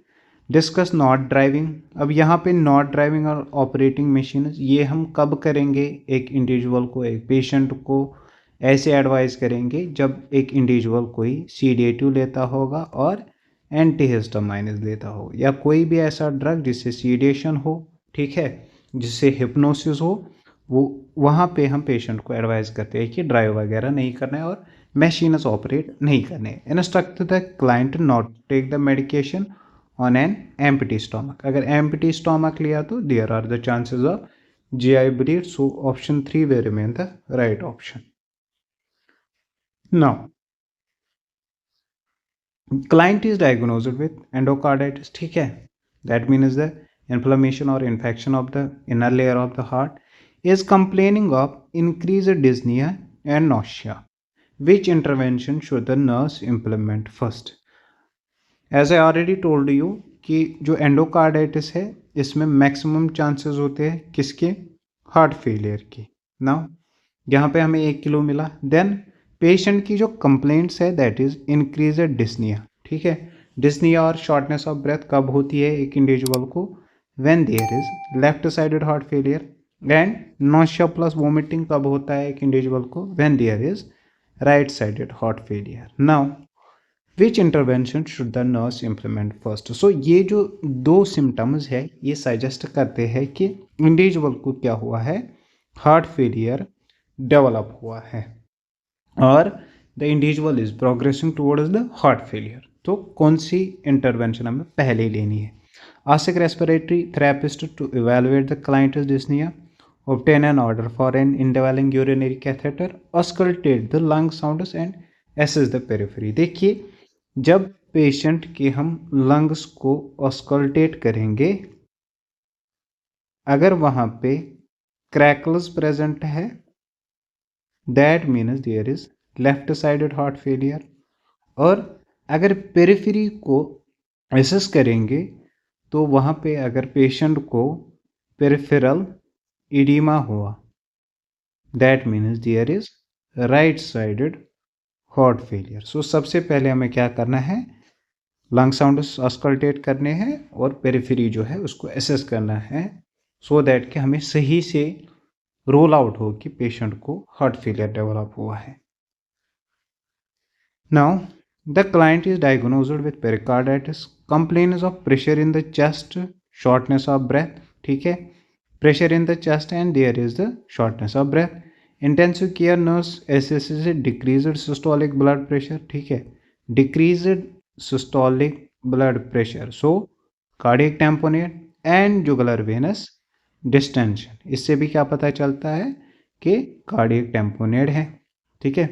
S1: डिस्कस नॉट ड्राइविंग, अब यहाँ पे नॉट ड्राइविंग और ऑपरेटिंग मशीन ये हम कब करेंगे, एक इंडिविजुअल को, एक पेशेंट को ऐसे एडवाइस करेंगे जब एक इंडिविजुअल कोई सीडेटिव लेता होगा और एंटीहिस्टामाइन्स लेता हो, या कोई भी ऐसा ड्रग जिससे सीडेशन हो, ठीक है, जिससे हिप्नोसिस हो, वो वहाँ पे हम पेशेंट को एडवाइस करते हैं कि ड्राइव वगैरह नहीं करना है और मशीन्स ऑपरेट नहीं करने। Instruct the client not take the medication on an empty stomach, अगर एम्प्टी स्टोमक लिया तो there are the chances of GI bleed, so option 3 will remain the right option. Now client is diagnosed with endocarditis, ठीक है, that means the inflammation or infection of the inner layer of the heart, is complaining of increased dyspnea and nausea, which intervention should the nurse implement first? As I already told you कि जो एंडोकार्डाइटिस है इसमें मैक्सिमम चांसेस होते हैं किसके, हार्ट फेलियर के। नाउ यहाँ पे हमें 1 किलो मिला, देन पेशेंट की जो कंप्लेंट्स है दैट इज इंक्रीज्ड डिस्निया, ठीक है, डिस्निया और शॉर्टनेस ऑफ ब्रेथ कब होती है एक इंडिविजुअल को, when there is left sided heart failure, and nausea plus vomiting कब होता है एक इंडिविजुअल को, when there is right sided heart failure. Now which intervention should the nurse implement first, so ये जो 2 सिम्टम्स है ये सजेस्ट करते हैं कि इंडिविजुअल को क्या हुआ है, हार्ट फेलियर डेवलप हुआ है और the individual is progressing towards the heart failure, तो कौन सी इंटरवेंशन हमें पहले लेनी है। Ask respiratory therapist to evaluate the client's dyspnea, obtain an order for an indwelling urinary catheter, auscultate the lung sounds and assess the periphery। देखिए जब पेशेंट के हम लंग्स को ऑस्कल्टेट करेंगे, अगर वहां पे क्रैकल्स प्रेजेंट है that means there is left sided heart failure, और अगर पेरिफेरी को एसेस करेंगे तो वहाँ पे अगर पेशेंट को पेरिफेरल इडीमा हुआ, that means there is right sided heart failure. So सबसे पहले हमें क्या करना है, लंग साउंड ऑस्कल्टेट करने हैं और पेरिफेरी जो है उसको एसेस करना है, सो दैट कि हमें सही से रोल आउट हो कि पेशेंट को हार्ट फेलियर डेवलप हुआ है। Now the client is diagnosed with pericarditis, complains of pressure in the chest, shortness of breath, ठीक है, pressure in the chest and there is the shortness of breath. Intensive care nurse assesses decreased systolic blood pressure, ठीक है, decreased systolic blood pressure, so cardiac tamponade and jugular venous distension. इससे भी क्या पता चलता है कि कार्डियक टेम्पोनेट है, ठीक है।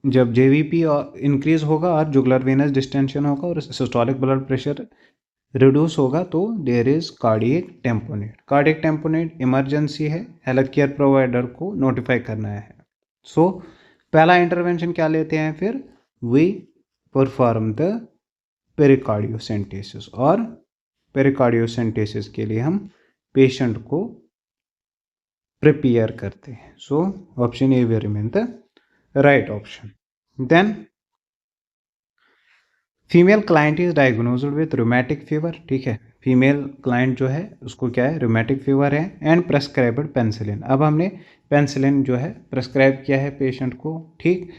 S1: जब जेवीपी इंक्रीज होगा और जुगुलर वेनस डिस्टेंशन होगा और सिस्टोलिक ब्लड प्रेशर रिड्यूस होगा तो there is cardiac tamponade. Cardiac tamponade emergency है, हेल्थ केयर प्रोवाइडर को नोटिफाई करना है। सो पहला इंटरवेंशन क्या लेते हैं फिर, वी परफॉर्म द पेरिकार्डियोसेंटेसिस, और पेरिकार्डियोसेंटेसिस के लिए हम पेशेंट को प्रिपेयर करते हैं। So option A will remain the right option. Then female client is diagnosed with rheumatic fever, ठीक है, फीमेल क्लाइंट जो है उसको क्या है, रूमेटिक फीवर है एंड प्रेस्क्राइब्ड पेंसिलिन। अब हमने पेंसिलिन जो है प्रेस्क्राइब किया है पेशेंट को, ठीक,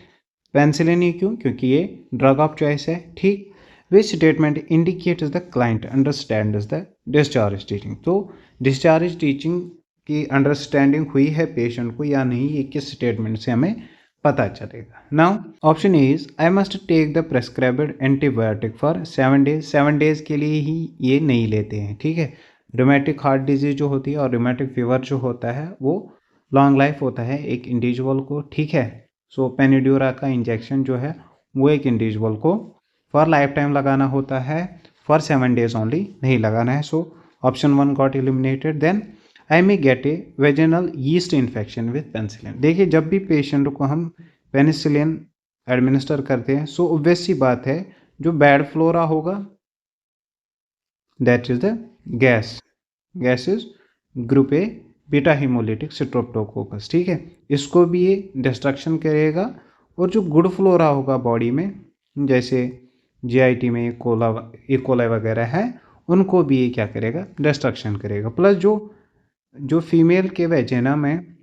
S1: पेंसिलिन ही क्यों, क्योंकि ये ड्रग ऑफ चॉइस है, ठीक। विच statement indicates the client understands the discharge teaching, तो डिस्चार्ज टीचिंग की अंडरस्टैंडिंग हुई है पेशेंट को या नहीं, ये किस स्टेटमेंट से हमें पता चलेगा। Now option is I must take the prescribed antibiotic for 7 days, 7 days के लिए ही ये नहीं लेते हैं, ठीक है। रोमेटिक हार्ट डिजीज जो होती है और रोमेटिक फीवर जो होता है वो लॉन्ग लाइफ होता है एक इंडिविजुअल को, ठीक है। सो पेनिड्यूरा का इंजेक्शन जो है वो एक इंडिविजुअल को फॉर लाइफ टाइम लगाना होता है, फॉर 7 डेज ओनली नहीं लगाना है। So option 1 got eliminated. Then I may get a vaginal yeast infection with penicillin. देखिए जब भी पेशेंट को हम पेनिसिलिन एडमिनिस्टर करते हैं सो ऑब्वियस सी बात है जो बैड फ्लोरा होगा that is the gas is group A beta haemolytic Streptococcus, ठीक है, इसको भी ये डिस्ट्रक्शन करेगा। और जो गुड फ्लोरा होगा बॉडी में जैसे जीआईटी में इकोलाई वगैरह है उनको भी ये क्या करेगा, डिस्ट्रक्शन करेगा। प्लस जो फीमेल के वेजिना में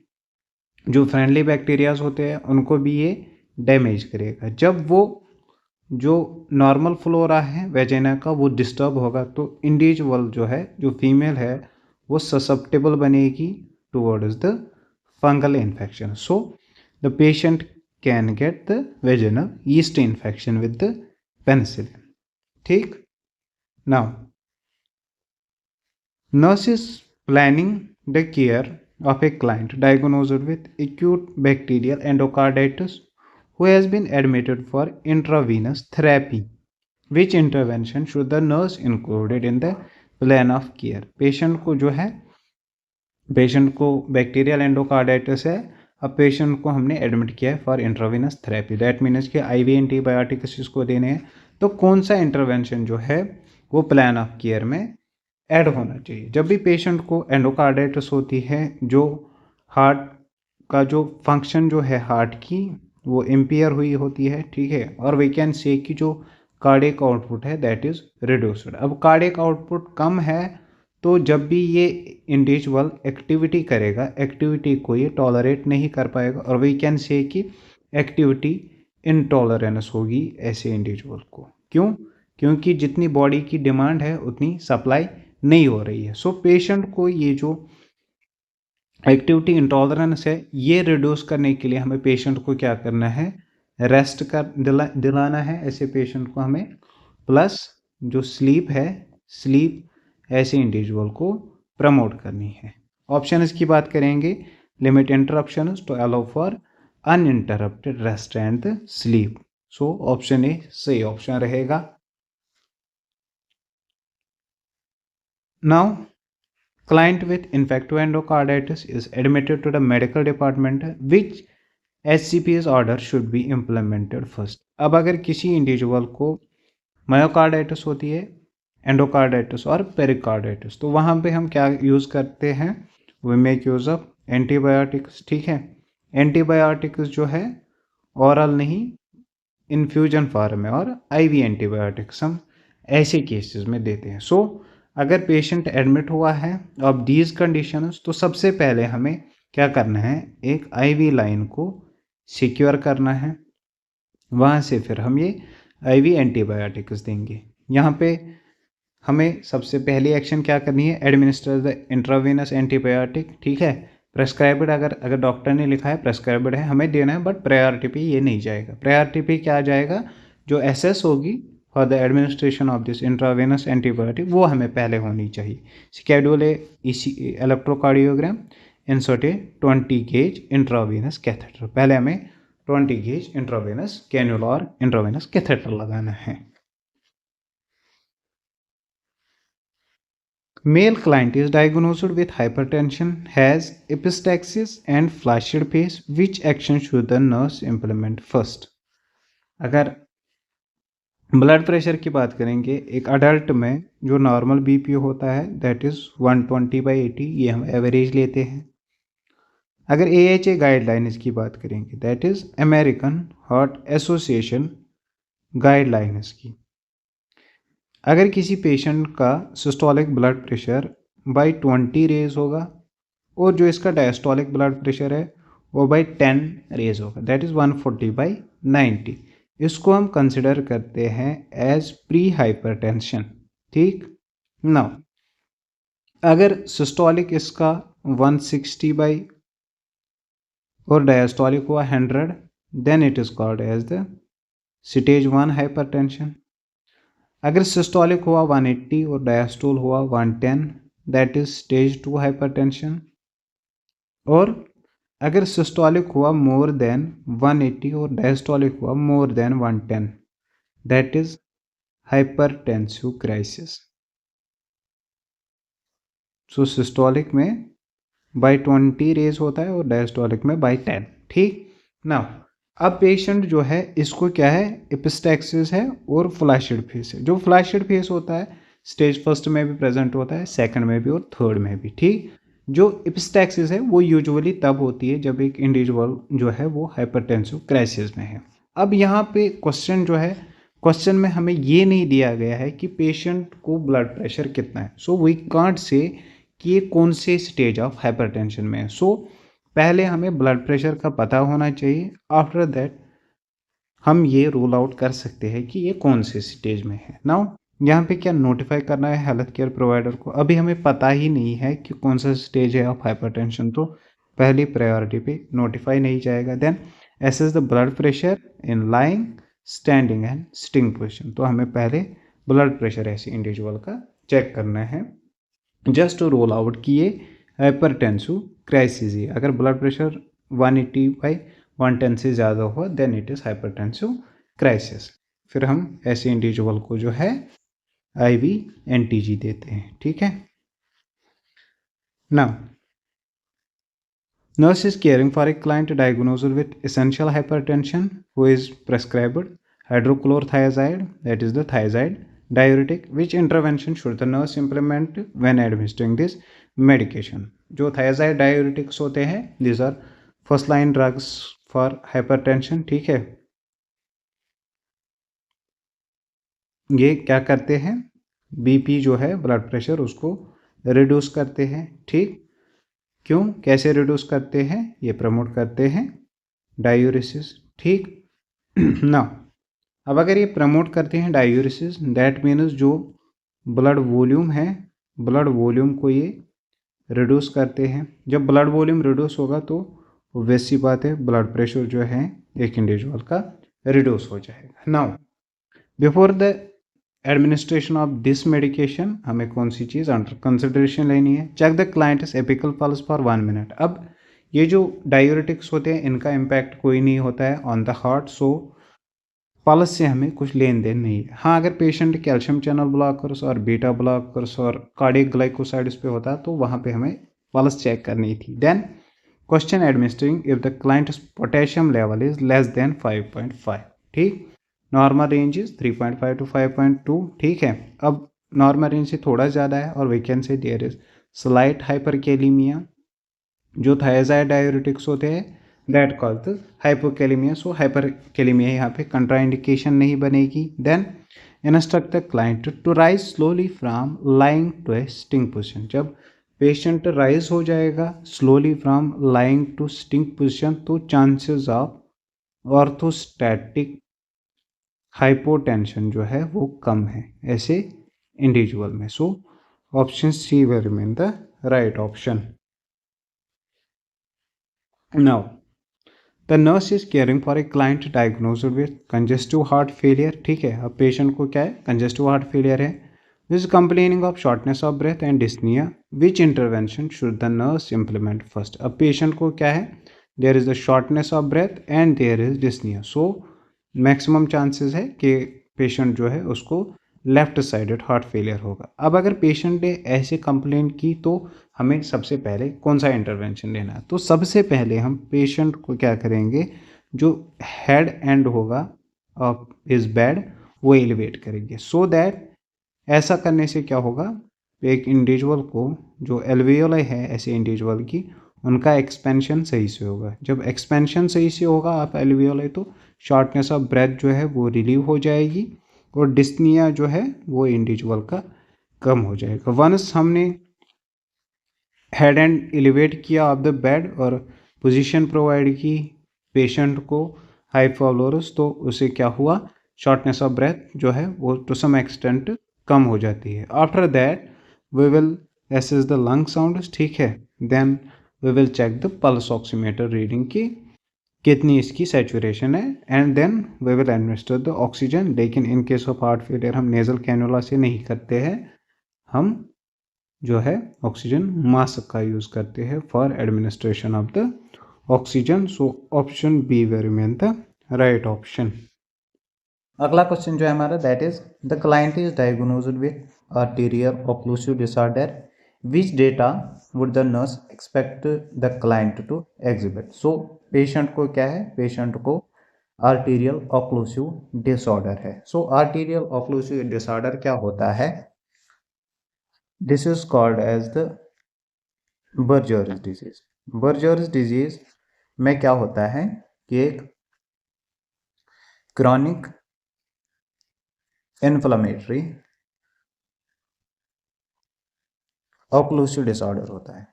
S1: जो फ्रेंडली बैक्टीरियाज होते हैं उनको भी ये डैमेज करेगा। जब वो जो नॉर्मल फ्लोरा है वेजिना का वो डिस्टर्ब होगा तो इंडिविजुअल जो है, जो फीमेल है, वो ससेप्टेबल बनेगी towards the fungal infection. So the patient can get the vaginal yeast infection with the penicillin, ठीक। Now nurse is planning the care of a client diagnosed with acute bacterial endocarditis who has been admitted for intravenous therapy. Which intervention should the nurse included in the plan of care? Patient को जो है, पेशेंट को बैक्टीरियल एंडोकार्डाइटिस है, अब पेशेंट को हमने एडमिट किया है for intravenous therapy, that means कि आईवी एंटीबायोटिक्स इसको देने हैं, तो कौन सा इंटरवेंशन जो है वो प्लान ऑफ केयर में ऐड होना चाहिए। जब भी पेशेंट को एंडोकार्डाइटिस होती है, जो हार्ट का जो फंक्शन जो है हार्ट की वो इम्पेयर हुई होती है, ठीक है, और वी कैन से कि जो कार्डियक आउटपुट है दैट इज रिड्यूस्ड। अब कार्डियक आउटपुट कम है तो जब भी ये इंडिविजुअल एक्टिविटी करेगा, एक्टिविटी को ये टॉलरेट नहीं कर पाएगा और वी कैन से कि एक्टिविटी इनटॉलरेंस होगी ऐसे इंडिविजुअल को। क्यों? क्योंकि जितनी बॉडी की डिमांड है उतनी सप्लाई नहीं हो रही है। सो पेशेंट को ये जो एक्टिविटी इंटॉलरेंस है ये रिड्यूस करने के लिए हमें पेशेंट को क्या करना है, रेस्ट कर दिलाना है ऐसे पेशेंट को हमें, प्लस जो स्लीप है, स्लीप ऐसे इंडिविजुअल को प्रमोट करनी है। ऑप्शन की बात करेंगे, limit interruption to allow for uninterrupted rest and sleep. So option A सही ऑप्शन रहेगा। Now client with infective endocarditis is admitted to the medical department. Which HCP's order should be implemented first. अब अगर किसी इंडिविजुअल को मायोकार्डाइटिस होती है, एंडोकार्डाइटिस और पेरिकार्डाइटिस, तो वहाँ पे हम क्या यूज़ करते हैं, we make use of antibiotics. ठीक है, एंटीबायोटिक्स जो है ओरल नहीं, इन्फ्यूजन फॉर्म में, और IV एंटीबायोटिक्स हम ऐसे केसेस में देते हैं। सो अगर पेशेंट एडमिट हुआ है ऑफ दीज कंडीशंस, तो सबसे पहले हमें क्या करना है, एक IV लाइन को सिक्योर करना है, वहाँ से फिर हम ये IV एंटीबायोटिक्स देंगे। यहाँ पे हमें सबसे पहली एक्शन क्या करनी है, एडमिनिस्टर द इंट्रावेनस एंटीबायोटिक। ठीक है, प्रेस्क्राइब्ड, अगर डॉक्टर ने लिखा है प्रेस्क्राइब्ड है, हमें देना है, बट प्रायोरिटी पे ये नहीं जाएगा। प्रायोरिटी पे क्या जाएगा, जो SS होगी for the administration of this intravenous antibiotic, वो हमें पहले होनी चाहिए। शेड्यूल ए इलेक्ट्रोकार्डियोग्राम, इंसर्ट ए 20 गेज इंट्रावेनस कैथेटर। पहले हमें 20 गेज इंट्रावेनस कैन्युला और इंट्रावेनस कैथेटर लगाना है। Male client is diagnosed with hypertension, has epistaxis and flaccid face. Which action should the nurse implement first? अगर ब्लड प्रेशर की बात करेंगे, एक अडल्ट में जो नॉर्मल BP होता है दैट इज़ 120/80, ये हम एवरेज लेते हैं। अगर AHA गाइडलाइंस की बात करेंगे that is American Heart Association guidelines की। अगर किसी पेशेंट का systolic blood pressure by 20 raise होगा और जो इसका डायस्टोलिक ब्लड प्रेशर है वो बाई 10 रेज होगा, दैट इज़ 140/90, इसको हम कंसिडर करते हैं एज प्री हाइपरटेंशन। ठीक, नाउ अगर सिस्टोलिक इसका 160 और डायस्टोलिक हुआ 100, then it is called as the stage 1 hypertension. अगर सिस्टोलिक हुआ 180 और डायस्टोल हुआ 110, दैट इज स्टेज 2 हाइपरटेंशन। और अगर सिस्टोलिक हुआ मोर देन 180 और डायस्टोलिक हुआ more than 110, that is hypertensive crisis. So systolic में बाई 20 रेज होता है और डायस्टोलिक में बाई 10। ठीक, नाउ अब पेशेंट जो है इसको क्या है, एपिस्टैक्सिस है और फ्लैशिड फेस है। जो फ्लैशिड फेस होता है स्टेज फर्स्ट में भी प्रेजेंट होता है, सेकंड में भी और थर्ड में भी। ठीक, जो एपिस्टैक्सिस है वो यूजुअली तब होती है जब एक इंडिविजुअल जो है वो हाइपरटेंसिव क्राइसिस में है। अब यहाँ पे क्वेश्चन जो है, क्वेश्चन में हमें ये नहीं दिया गया है कि पेशेंट को ब्लड प्रेशर कितना है। सो वी कांट से कि ये कौन से स्टेज ऑफ हाइपरटेंशन में है। सो पहले हमें ब्लड प्रेशर का पता होना चाहिए, आफ्टर दैट हम ये रूल आउट कर सकते हैं कि ये कौन से स्टेज में है। नाउ यहाँ पे क्या नोटिफाई करना है हेल्थ केयर प्रोवाइडर को, अभी हमें पता ही नहीं है कि कौन सा स्टेज है ऑफ हाइपरटेंशन, तो पहली प्रायोरिटी पे नोटिफाई नहीं जाएगा। Then assess the blood pressure in lying, standing and sitting position, तो हमें पहले ब्लड प्रेशर ऐसे इंडिविजुअल का चेक करना है जस्ट टू रोल आउट कि ये हाइपरटेंसिव क्राइसिस है। अगर ब्लड प्रेशर 180/110 से ज़्यादा हुआ then it is hypertensive crisis. फिर हम ऐसे इंडिविजुअल को जो है IV NTG देते हैं। ठीक है, now nurse is caring for a client diagnosed with essential hypertension who is prescribed hydrochlorothiazide, that is the thiazide diuretic. Which intervention should the nurse implement when administering this medication? जो thiazide diuretics होते हैं these are first line drugs for hypertension। ठीक है, ये क्या करते हैं, BP जो है ब्लड प्रेशर उसको रिड्यूस करते हैं। ठीक, क्यों, कैसे रिड्यूस करते हैं, ये प्रमोट करते हैं डायूरेसिस। ठीक, ना अब अगर ये प्रमोट करते हैं डायूरेसिस, दैट मीन्स जो ब्लड वॉल्यूम है, ब्लड वॉल्यूम को ये रिड्यूस करते हैं। जब ब्लड वॉल्यूम रिड्यूस होगा तो वैसी बात है ब्लड प्रेशर जो है एक इंडिविजुअल का रिड्यूस हो जाएगा। Now before the administration of this medication हमें कौन सी चीज़ अंडर कंसिडरेशन लेनी है, check the client's apical pulse for 1 minute. अब ये जो डायूरेटिक्स होते हैं इनका इम्पैक्ट कोई नहीं होता है on the heart, so pulse से हमें कुछ लेन देन नहीं है। हाँ, अगर पेशेंट कैल्शियम चैनल ब्लॉकर्स और बीटा ब्लॉकर्स और कार्डियक ग्लाइकोसाइड्स पे होता है तो वहाँ पे हमें पल्स चेक करनी थी। Then question administering if the client potassium level is less than 5.5। ठीक, नॉर्मल रेंज इज 3.5 टू 5.2। ठीक है, अब नॉर्मल रेंज से थोड़ा ज़्यादा है और we can say there is slight hyperkalemia. जो थायराइड डाययूरेटिक्स होते हैं that cause hypokalemia. So hyperkalemia यहाँ पे कंट्राइंडिकेशन नहीं बनेगी। Then instruct the client to rise slowly from lying to a sitting position. जब पेशेंट राइज हो जाएगा slowly from lying to sitting position तो चांसेस ऑफ ऑर्थोस्टैटिक हाइपोटेंशन जो है वो कम है ऐसे इंडिविजुअल में। So option C will remain the right option. Now the nurse is caring for a client diagnosed with congestive heart failure. ठीक है, अब पेशेंट को क्या है, कंजेस्टिव हार्ट फेलियर है, is complaining of shortness of breath and dyspnea. Which intervention should the nurse implement first. अब पेशेंट को क्या है, there is the shortness of breath and there is dyspnea. So maximum chances है कि पेशेंट जो है उसको लेफ्ट साइडेड हार्ट फेलियर होगा। अब अगर पेशेंट ने ऐसे कंप्लेंट की तो हमें सबसे पहले कौन सा इंटरवेंशन लेना है। तो सबसे पहले हम पेशेंट को क्या करेंगे, जो हेड एंड होगा ऑफ इज बेड वो एलिवेट करेंगे। सो दैट ऐसा करने से क्या होगा, एक इंडिविजुअल को जो एल्वेओलाई है ऐसे इंडिविजुअल की उनका एक्सपेंशन सही से होगा। जब एक्सपेंशन सही से होगा आप एल्वेओलाई तो शॉर्टनेस ऑफ ब्रेथ जो है वो रिलीव हो जाएगी और डिस्निया जो है वो इंडिविजुअल का कम हो जाएगा। वंस हमने हेड एंड एलिवेट किया ऑफ द बेड और पोजीशन प्रोवाइड की पेशेंट को हाइपोलोरस, तो उसे क्या हुआ, शॉर्टनेस ऑफ ब्रेथ जो है वो टू सम एक्सटेंट कम हो जाती है। After that we will assess the lung sound. ठीक है, then we will check the pulse oximeter reading की कितनी इसकी सैचुरेशन है and then we will administer the oxygen. लेकिन in case of heart failure हम नेजल कैनुला से नहीं करते हैं, हम जो है ऑक्सीजन मास्क का यूज़ करते हैं for administration of the oxygen. So option B will remain the right option. अगला क्वेश्चन जो है हमारा that is the client is diagnosed with arterial occlusive disorder, which data would the nurse expect the client to exhibit. So patient को क्या है, पेशेंट को आर्टीरियल ओक्लूसिव डिसऑर्डर है। सो आर्टीरियल ओक्लूसिव डिसऑर्डर क्या होता है, this is called as the Buerger's disease. Buerger's disease में क्या होता है कि एक क्रॉनिक इन्फ्लेमेटरी ओक्लूसिव डिसऑर्डर होता है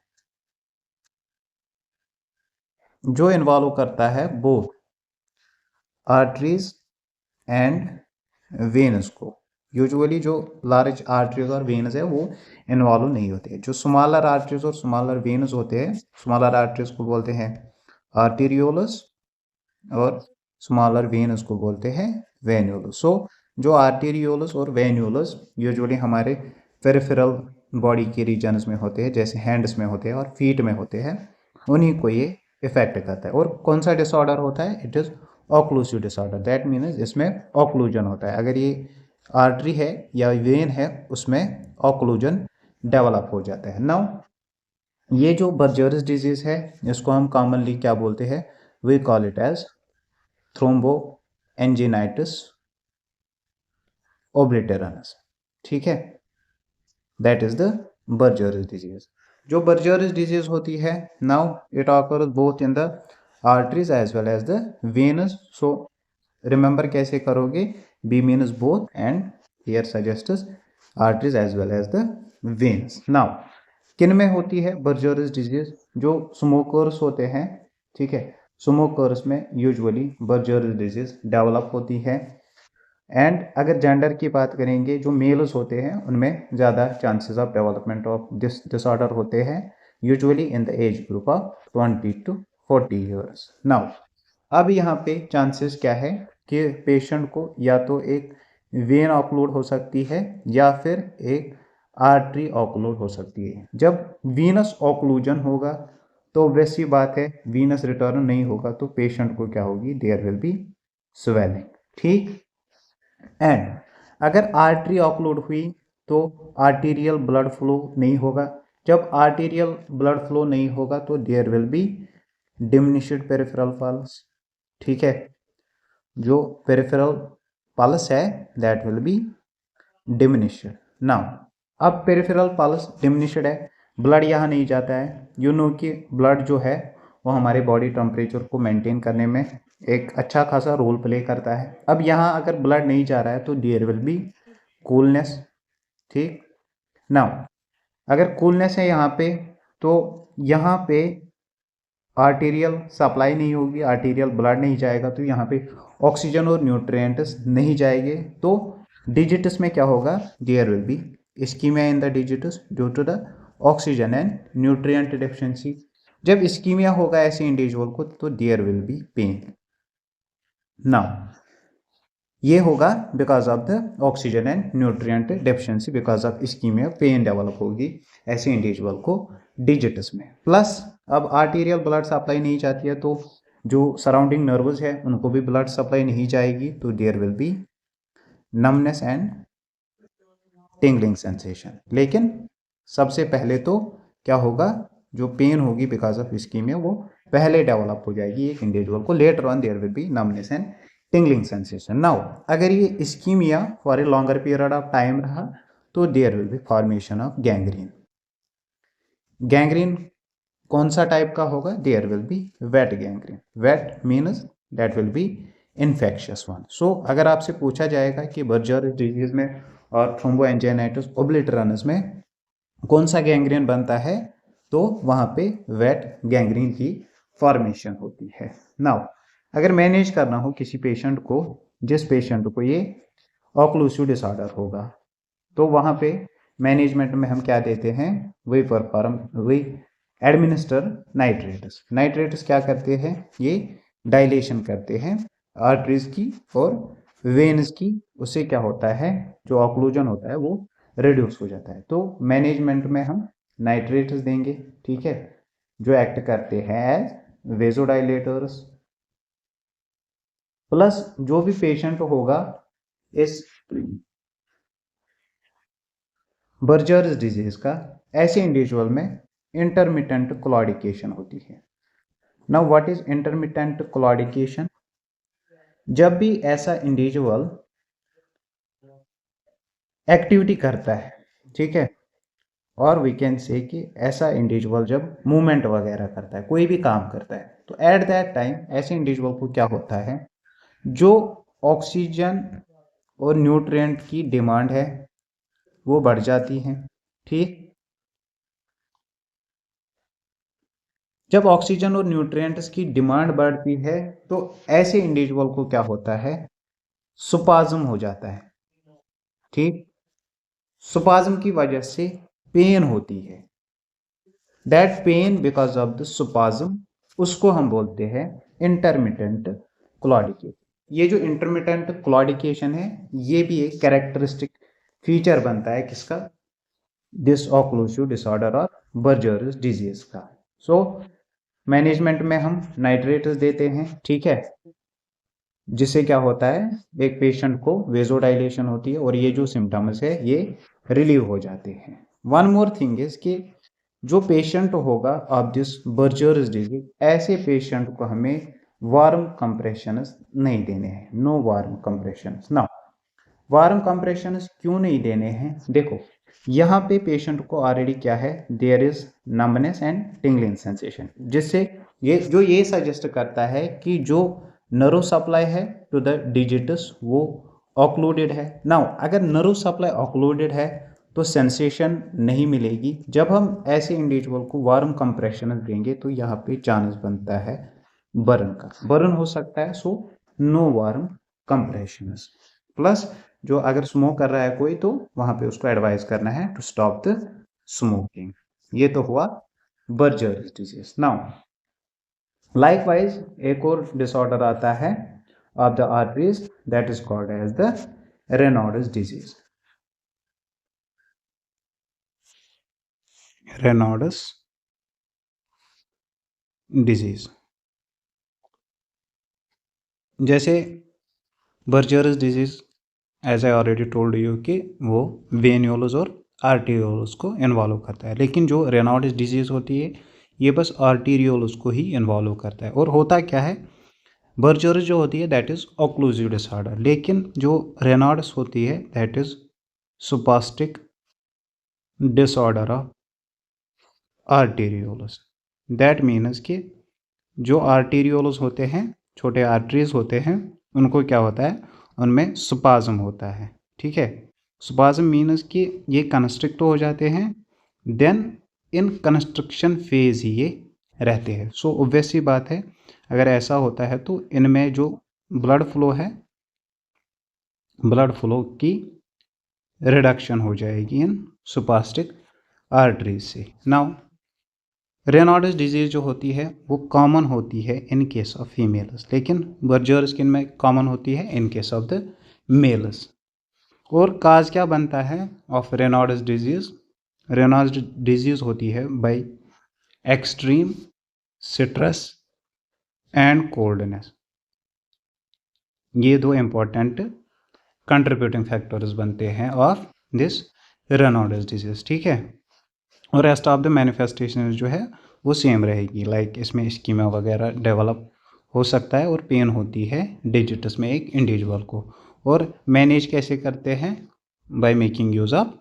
S1: जो इन्वॉल्व करता है बोथ आर्टरीज एंड वेन्स को। यूजुअली जो लार्ज आर्टरीज और वेन्स है वो इन्वॉल्व नहीं होते हैं। जो स्मॉलर आर्टरीज और स्मॉलर वेन्स होते हैं, स्मॉलर आर्टरीज को बोलते हैं आर्टीरियोलस और स्मॉलर वेन्स को बोलते हैं वेन्यूलस। सो जो आर्टीरियोलस और वेन्यूलस यूजुअली हमारे पेरिफेरल बॉडी के रीजन्स में होते हैं, जैसे हैंड्स में होते हैं और फीट में होते हैं, उन्हीं को ये इफेक्ट करता है। और कौन सा डिसऑर्डर होता है, it is occlusive disorder. That means इसमें ऑक्लूजन होता है। अगर ये आर्टरी है या वेन है उसमें ऑक्लूजन डेवलप हो जाता है। नाउ ये जो बर्जर्स डिजीज है इसको हम कॉमनली क्या बोलते हैं, we call it as thromboangiitis obliterans. ठीक है, that is the Buerger's disease. जो बर्जर्स डिजीज होती है, now it occurs both in the arteries as well as the veins. So remember कैसे करोगे, B means both and here suggests arteries as well as the veins. Now किन में होती है बर्जर्स डिजीज, जो स्मोकर्स होते हैं। ठीक है, स्मोकर्स में यूजुअली बर्जर्स डिजीज डेवलप होती है। एंड अगर जेंडर की बात करेंगे, जो मेल्स होते हैं उनमें ज़्यादा chances of development of this disorder होते हैं, usually in the age group of 20 to 40 years. Now अब यहाँ पे चांसेस क्या है कि पेशेंट को या तो एक वेन ऑक्लूड हो सकती है या फिर एक आर्टरी ऑक्लूड हो सकती है। जब वीनस ऑक्लूजन होगा तो वैसी बात है, वीनस रिटर्न नहीं होगा तो पेशेंट को क्या होगी, देयर विल बी स्वेलिंग। ठीक, एंड अगर आर्टरी ऑक्लूड हुई तो आर्टीरियल ब्लड फ्लो नहीं होगा। जब आर्टीरियल ब्लड फ्लो नहीं होगा तो there will be diminished peripheral pulse, ठीक है। जो पेरिफेरल पल्स है that will be diminished. Now अब पेरिफेरल पल्स डिमिनिश्ड है, ब्लड यहाँ नहीं जाता है। यू नो कि ब्लड जो है वो हमारे बॉडी टेम्परेचर को मेंटेन करने में एक अच्छा खासा रोल प्ले करता है। अब यहाँ अगर ब्लड नहीं जा रहा है तो देयर विल बी कूलनेस, ठीक। नाउ अगर कूलनेस है यहाँ पे तो यहाँ पे आर्टेरियल सप्लाई नहीं होगी, आर्टेरियल ब्लड नहीं जाएगा, तो यहाँ पे ऑक्सीजन और न्यूट्रिएंट्स नहीं जाएंगे। तो डिजिटस में क्या होगा, there will be ischemia in the digits due to the oxygen and nutrient deficiency. जब इस्कीमिया होगा ऐसे इंडिविजुअल को तो there will be pain. Now ये होगा because of the oxygen and nutrient deficiency, because of ischemia pain develop होगी ऐसे इंडिविजुअल को डिजिटस में। प्लस अब आर्टेरियल ब्लड सप्लाई नहीं जाती है तो जो सराउंडिंग नर्व्स है उनको भी ब्लड सप्लाई नहीं जाएगी, तो there will be numbness and tingling sensation. लेकिन सबसे पहले तो क्या होगा, जो पेन होगी बिकॉज ऑफ इस्कीमिया वो पहले डेवलप हो जाएगी एक इंडिविजुअल को, later on there will be numbness and tingling sensation. Now अगर ये ischaemia for a longer period of time रहा तो there will be formation of gangrene. Gangrene कौन सा टाइप का होगा, there will be wet gangrene. Wet means that will be infectious one. So अगर आपसे पूछा जाएगा कि बर्जर डिजीज में और थ्रोम्बोएंजाइनाइटिस ओब्लिटरनस में कौन सा गैंग्रीन बनता है, तो वहां पे वेट गैंग्रीन की फॉर्मेशन होती है। नाउ अगर मैनेज करना हो किसी पेशेंट को, जिस पेशेंट को ये ऑक्लूसिव डिसऑर्डर होगा, तो वहां पे मैनेजमेंट में हम क्या देते हैं, वही एडमिनिस्टर नाइट्रेट्स। नाइट्रेट्स क्या करते हैं, ये डायलेशन करते हैं आर्टरीज की और वेन्स की, उससे क्या होता है जो ऑक्लूजन होता है वो रिड्यूस हो जाता है। तो मैनेजमेंट में हम नाइट्रेट्स देंगे, ठीक है, जो एक्ट करते हैं एज वेजोडाइलेटर्स। प्लस जो भी पेशेंट होगा इस बर्जर्स डिजीज का, ऐसे इंडिविजुअल में इंटरमिटेंट क्लॉडिकेशन होती है। Now what is intermittent claudication, जब भी ऐसा इंडिविजुअल एक्टिविटी करता है, ठीक है, और वी कैन से कि ऐसा इंडिविजुअल जब मूवमेंट वगैरह करता है, कोई भी काम करता है, तो एट दैट टाइम ऐसे इंडिविजुअल को क्या होता है, जो ऑक्सीजन और न्यूट्रिएंट की डिमांड है वो बढ़ जाती है, ठीक। जब ऑक्सीजन और न्यूट्रिएंट्स की डिमांड बढ़ती है तो ऐसे इंडिविजुअल को क्या होता है, सुपाज्म हो जाता है, ठीक। सुपाज्म की वजह से पेन होती है, that pain because of the spasm, उसको हम बोलते हैं इंटरमिटेंट क्लॉडिकेशन। ये जो इंटरमिटेंट क्लॉडिकेशन है ये भी एक कैरेक्टरिस्टिक फीचर बनता है किसका, दिस ऑक्लूसिव डिसऑर्डर और बर्जर्स डिजीज का। सो मैनेजमेंट में हम नाइट्रेट्स देते हैं, ठीक है, जिससे क्या होता है एक पेशेंट को वेजोडाइलेशन होती है और ये जो सिम्टम्स है ये रिलीव हो जाते हैं। वन मोर थिंग इज कि जो पेशेंट होगा ऑफ दिस बर्जर्स डिजीज, ऐसे पेशेंट को हमें वार्म कंप्रेशंस नहीं देने हैं, नो वार्म कंप्रेशंस। ना वार्म कंप्रेशंस क्यों नहीं देने हैं, देखो यहाँ पे पेशेंट को ऑलरेडी क्या है, there is numbness and tingling sensation, जिससे ये सजेस्ट करता है कि जो नर्व सप्लाई है टू द डिजिटस वो ऑक्लूडेड है। नाउ अगर नर्व सप्लाई ऑक्लूडेड है तो सेंसेशन नहीं मिलेगी। जब हम ऐसे इंडिविजुअल को वार्म कंप्रेशन देंगे तो यहाँ पे चांस बनता है बर्न का, बर्न हो सकता है। So no warm compression. Plus जो अगर स्मोक कर रहा है कोई तो वहां पे उसको एडवाइस करना है टू स्टॉप द स्मोकिंग। ये तो हुआ बर्जर्स डिजीज। नाउ लाइकवाइज एक और डिसऑर्डर आता है of the arteries that is called as the Raynaud's disease. Raynaud's disease जैसे Buerger's disease, as I already told you कि वो वेन्यूल्स और आर्टियोल्स को इन्वॉल्व करता है, लेकिन जो रेनॉल्ड्स डिजीज होती है ये बस आर्टीरियोल्स को ही इन्वॉल्व करता है। और होता क्या है, बर्जर्स जो होती है दैट इज़ ऑक्लूसिव डिसऑर्डर, लेकिन जो रेनाल्ड्स होती है that is spastic disorder of arterioles. That means कि जो आर्टीरियोल्स होते हैं, छोटे आर्टरीज होते हैं, उनको क्या होता है, उनमें स्पाज्म होता है। ठीक है, स्पाज्म मीन्स कि ये कंस्ट्रिक्ट हो जाते हैं, देन इन कंस्ट्रक्शन फेज ही ये रहते हैं। सो ऑब्वियस सी बात है, अगर ऐसा होता है तो इनमें जो ब्लड फ्लो है, ब्लड फ्लो की रिडक्शन हो जाएगी इन स्पास्टिक आर्टरीज से। नाउ रेनाल्ड्स डिजीज़ जो होती है वो कॉमन होती है इन केस ऑफ फीमेल्स, लेकिन बर्जर स्किन में कॉमन होती है in case of the males. और काज क्या बनता है of Raynaud's disease? Raynaud's disease होती है by extreme stress and coldness. ये दो इंपॉर्टेंट कंट्रीब्यूटिंग फैक्टर्स बनते हैं ऑफ दिस रेनाल्ड्स डिजीज़। ठीक है, और रेस्ट ऑफ द मैनिफेस्टेशन जो है वो सेम रहेगी, लाइक इसमें स्कीमा वगैरह डेवलप हो सकता है और पेन होती है डिजिट्स में एक इंडिविजुअल को। और मैनेज कैसे करते हैं? By making use of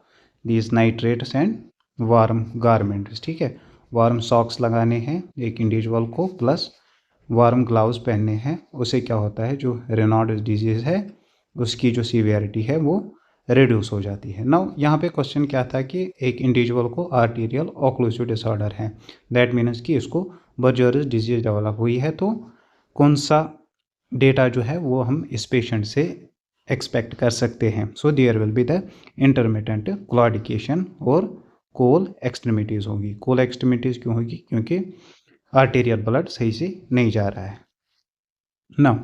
S1: these nitrates and warm garments. ठीक है, वार्म सॉक्स लगाने हैं एक इंडिविजुअल को, प्लस वार्म ग्लव्स पहनने हैं। उससे क्या होता है, जो रेनाल्ड्स डिजीज़ है उसकी जो सीवियरिटी है वो रिड्यूस हो जाती है। नाउ यहाँ पे क्वेश्चन क्या था कि एक इंडिविजुअल को आर्टीरियल ऑक्लूसिव डिसऑर्डर है, दैट मीन्स कि इसको बर्जर्स डिजीज डेवलप हुई है, तो कौन सा डेटा जो है वो हम इस पेशेंट से एक्सपेक्ट कर सकते हैं? So there will be the intermittent claudication और कोल एक्सट्रीमिटीज़ होगी। कोल एक्सट्रीमिटीज़ क्यों होगी? क्योंकि आर्टेरियल ब्लड सही से नहीं जा रहा है। Now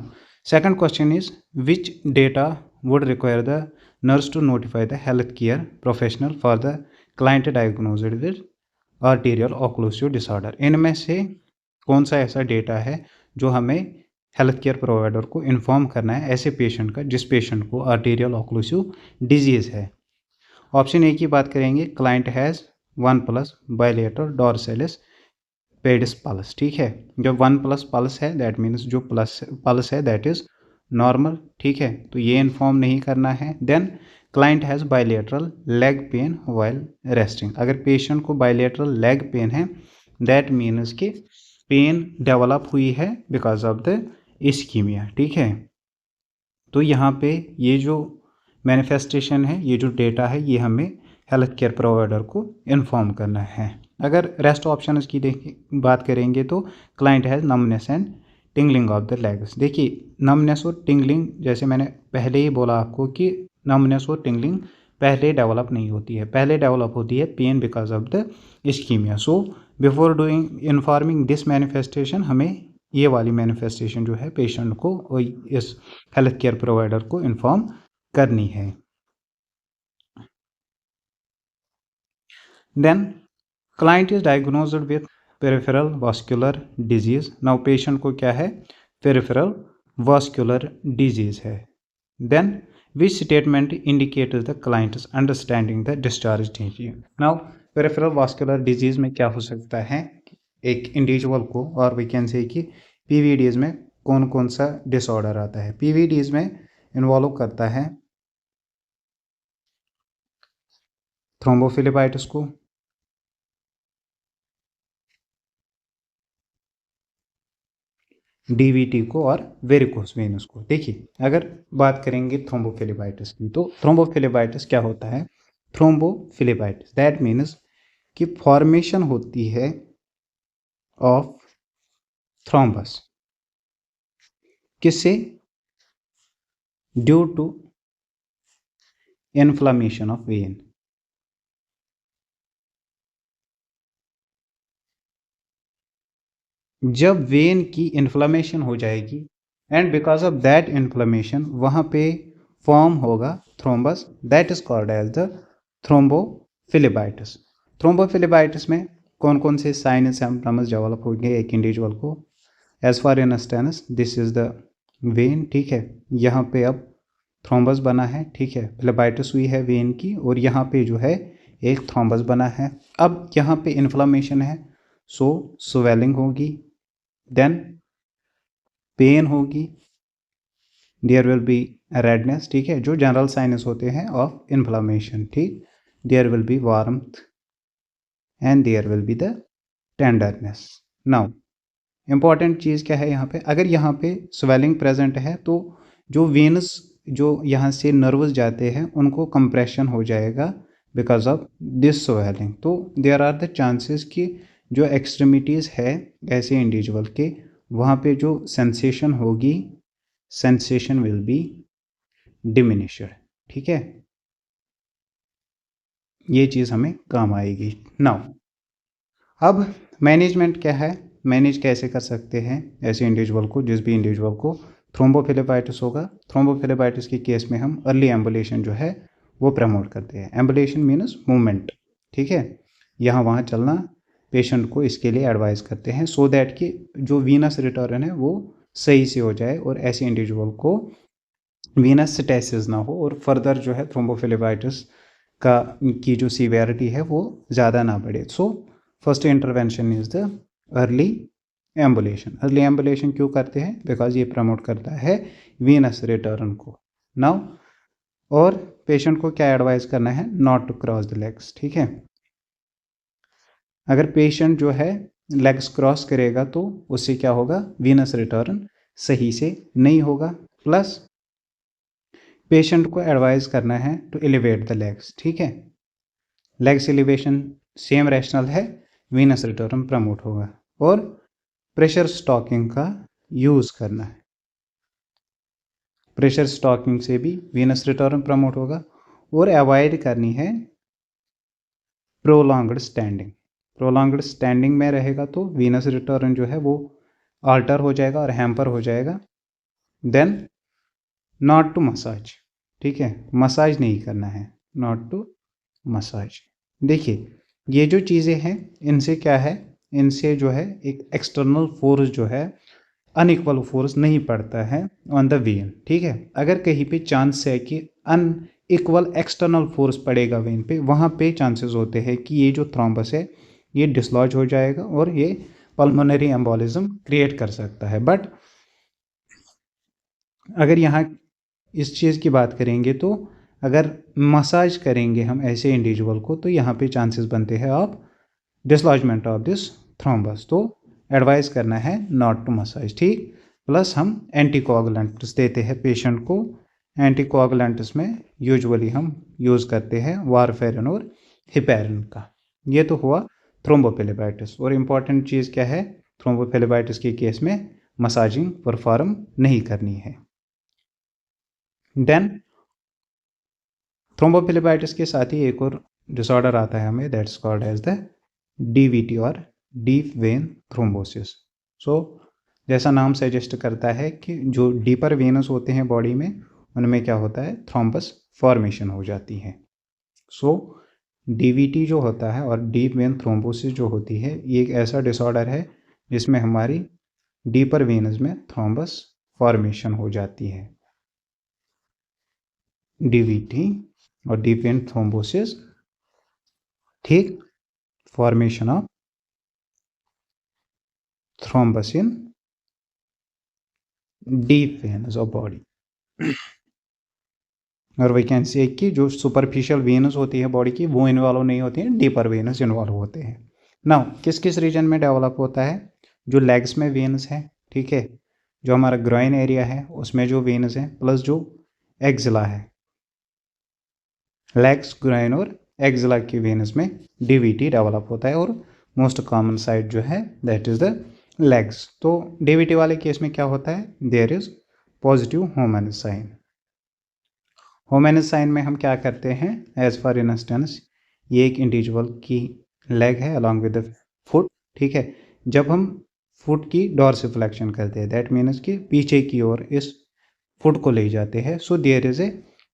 S1: second question is, which data would require the nurse to notify the healthcare professional for the client diagnosed with arterial occlusive disorder? इनमें से कौन सा ऐसा डेटा है जो हमें हेल्थ केयर प्रोवाइडर को इन्फॉर्म करना है ऐसे पेशेंट का जिस पेशेंट को आर्टीरियल ऑक्लूसिव डिजीज़ है? ऑप्शन ए की बात करेंगे, client has 1+ bilateral dorsalis pedis pulse. ठीक है, जब 1+ पल्स है दैट मीन्स जो प्लस पल्स है दैट इज़ नॉर्मल। ठीक है, तो ये इन्फॉर्म नहीं करना है। Then client has bilateral leg pain while resting. अगर पेशेंट को बायलेटरल लेग पेन है दैट मीन्स कि पेन डेवलप हुई है बिकॉज ऑफ द इस्कीमिया। ठीक है, तो यहाँ पे ये जो मैनिफेस्टेशन है, ये जो डेटा है, ये हमें हेल्थ केयर प्रोवाइडर को इन्फॉर्म करना है। अगर रेस्ट ऑप्शन की बात करेंगे तो client has numbness and tingling of the legs. देखिए, नमनेस और टिंगलिंग, जैसे मैंने पहले ही बोला आपको कि नमनेस और टिंगलिंग पहले डेवलप नहीं होती है, पहले डेवलप होती है pain because of the ischemia. So before doing informing this manifestation, हमें ये वाली मैनिफेस्टेशन जो है पेशेंट को और इस हेल्थ केयर प्रोवाइडर को इन्फॉर्म करनी है। Then client is diagnosed with peripheral vascular disease. Now patient को क्या है, पेरिफेरल वास्कुलर डिजीज है। Then which statement indicates the client is understanding the discharge tension. Now peripheral vascular disease में क्या हो सकता है, एक इंडिविजुअल को, और वी कैन से कि पीवीडीज में कौन कौन सा डिसऑर्डर आता है। पीवीडीज में इन्वॉल्व करता है थ्रोम्बोफिलिपाइटिस को, डीवीटी को और वेरिकोस वेनस को। देखिए, अगर बात करेंगे थ्रोम्बोफिलिपाइटिस की, तो थ्रोम्बोफिलिपाइटिस क्या होता है? थ्रोम्बोफिलिपाइटिस दैट मीन्स कि फॉर्मेशन होती है ऑफ थ्रोम्बस, किससे? Due to inflammation of vein. जब वेन की इन्फ्लामेशन हो जाएगी and because of that inflammation वहाँ पे फॉर्म होगा thrombus, that is called as the thrombophlebitis. Thrombophlebitis में कौन कौन से साइन एंड सिम्टम्स डेवलप होंगे एक इंडिविजुअल को? As for instance this is the vein. ठीक है, यहाँ पे अब थ्रोम्बस बना है। ठीक है, फिलिपाइटिस हुई है वेन की और यहाँ पे जो है एक थ्रोम्बस बना है। अब यहाँ पे इन्फ्लामेशन है, सो स्वेलिंग होगी, देन पेन होगी, देयर विल बी रेडनेस, ठीक है, जो जनरल साइनस होते हैं ऑफ इन्फ्लामेशन, ठीक, there will be warmth and there will be the tenderness. Now important चीज़ क्या है यहाँ पे, अगर यहाँ पे स्वेलिंग प्रेजेंट है तो जो वेनस जो यहाँ से नर्व्स जाते हैं उनको कंप्रेशन हो जाएगा बिकॉज ऑफ दिस स्वेलिंग। तो देयर आर द चांसेस कि जो एक्सट्रीमिटीज़ है ऐसे इंडिविजुअल के, वहाँ पे जो सेंसेशन होगी, सेंसेशन विल बी डिमिनिश्ड, ठीक है, ये चीज़ हमें काम आएगी। नाउ अब मैनेजमेंट क्या है, मैनेज कैसे कर सकते हैं ऐसे इंडिविजुअल को, जिस भी इंडिविजुअल को थ्रोम्बोफिलेबाइटिस होगा। थ्रोम्बोफिलेबाइटिस के केस में हम अर्ली एम्बुलेशन जो है वो प्रमोट करते हैं। एम्बुलेशन मीन्स मूवमेंट, ठीक है, यहाँ वहाँ चलना, पेशेंट को इसके लिए एडवाइस करते हैं सो दैट कि जो वीनस रिटर्न है वो सही से हो जाए और ऐसे इंडिविजुअल को वीनस स्टेसिस ना हो और फर्दर जो है थ्रोम्बोफिलेबाइटिस का की जो सीवियरिटी है वो ज़्यादा ना बढ़े। So first intervention is the early ambulation. Early ambulation क्यों करते हैं, बिकॉज ये प्रमोट करता है वीनस रिटर्न को। नाउ और पेशेंट को क्या एडवाइस करना है, not to cross the legs, ठीक है, अगर पेशेंट जो है लेग्स क्रॉस करेगा तो उससे क्या होगा, वीनस रिटर्न सही से नहीं होगा। प्लस पेशेंट को एडवाइस करना है टू एलिवेट द लेग्स, ठीक है, लेग्स एलिवेशन सेम रैशनल है, वीनस रिटर्न प्रमोट होगा। और प्रेशर स्टॉकिंग का यूज़ करना है, प्रेशर स्टॉकिंग से भी वीनस रिटर्न प्रमोट होगा। और अवॉइड करनी है प्रोलॉन्ग्ड स्टैंडिंग। प्रोलॉन्ग्ड स्टैंडिंग में रहेगा तो वीनस रिटर्न जो है वो आल्टर हो जाएगा और हैम्पर हो जाएगा। देन नॉट टू मसाज, ठीक है, मसाज नहीं करना है, नॉट टू मसाज। देखिए ये जो चीज़ें हैं इनसे क्या है, इनसे जो है एक एक्सटर्नल फोर्स जो है, अनइक्वल फोर्स नहीं पड़ता है ऑन द वेन, ठीक है। अगर कहीं पे चांस है कि अनइक्वल एक्सटर्नल फोर्स पड़ेगा वेन पे, वहाँ पे चांसेस होते हैं कि ये जो थ्रोम्बस है ये डिसलॉज हो जाएगा और ये पल्मोनरी एम्बोलिज्म क्रिएट कर सकता है। बट अगर यहाँ इस चीज़ की बात करेंगे तो अगर मसाज करेंगे हम ऐसे इंडिविजुअल को तो यहाँ पे चांसेस बनते हैं ऑफ डिसलॉजमेंट ऑफ दिस थ्रोम्बस। तो एडवाइस करना है नॉट टू मसाज, ठीक। प्लस हम एंटीकोगुलेंट्स देते हैं पेशेंट को। एंटीकोगुलेंट्स में यूजुअली हम यूज़ करते हैं वारफेरिन और हिपेरिन का। ये तो हुआ थ्रोम्बोफिलेबाइटिस। और इम्पॉर्टेंट चीज़ क्या है, थ्रोम्बोफिलेबाइटिस के केस में मसाजिंग परफॉर्म नहीं करनी है। देन थ्रोम्बोफिलेबाइटिस के साथ ही एक और डिसऑर्डर आता है हमें, that's called as the DVT और डीप वेन थ्रोम्बोसिस। सो जैसा नाम सजेस्ट करता है कि जो डीपर वेनस होते हैं बॉडी में उनमें क्या होता है, थ्रोम्बस फॉर्मेशन हो जाती है। सो डीवीटी जो होता है और डीप वेन थ्रोम्बोसिस जो होती है ये एक ऐसा डिसऑर्डर है जिसमें हमारी डीपर वेनस में थ्रोम्बस फॉर्मेशन हो जाती है। डीवीटी और डीप वेन थ्रोम्बोसिस, ठीक, formation of thrombus in deep veins of body. और वी कैन से कि जो सुपरफिशियल वेनस होती है बॉडी की वो इन्वॉल्व नहीं होती हैं, डीपर वेनस इन्वॉल्व होते हैं। नाउ किस किस रीजन में डेवलप होता है, जो लेग्स में वेनस है, ठीक है, जो हमारा ग्रोइन एरिया है उसमें जो वेनस है, प्लस जो एक्जिला है, लेग्स, ग्रोइन और एक्जिला की वेनस में डीवीटी डेवलप होता है। और मोस्ट कॉमन साइट जो है दैट इज द लेग्स। तो डीवीटी वाले केस में क्या होता है, there is positive Homans sign. Homans sign में हम क्या करते हैं, एज फॉर इंस्टेंस ये एक इंडिविजुअल की लेग है अलॉन्ग विद द फुट, ठीक है, जब हम फुट की डॉर्सिफ्लेक्शन करते हैं दैट मीन्स कि पीछे की ओर इस फुट को ले जाते हैं, so there is a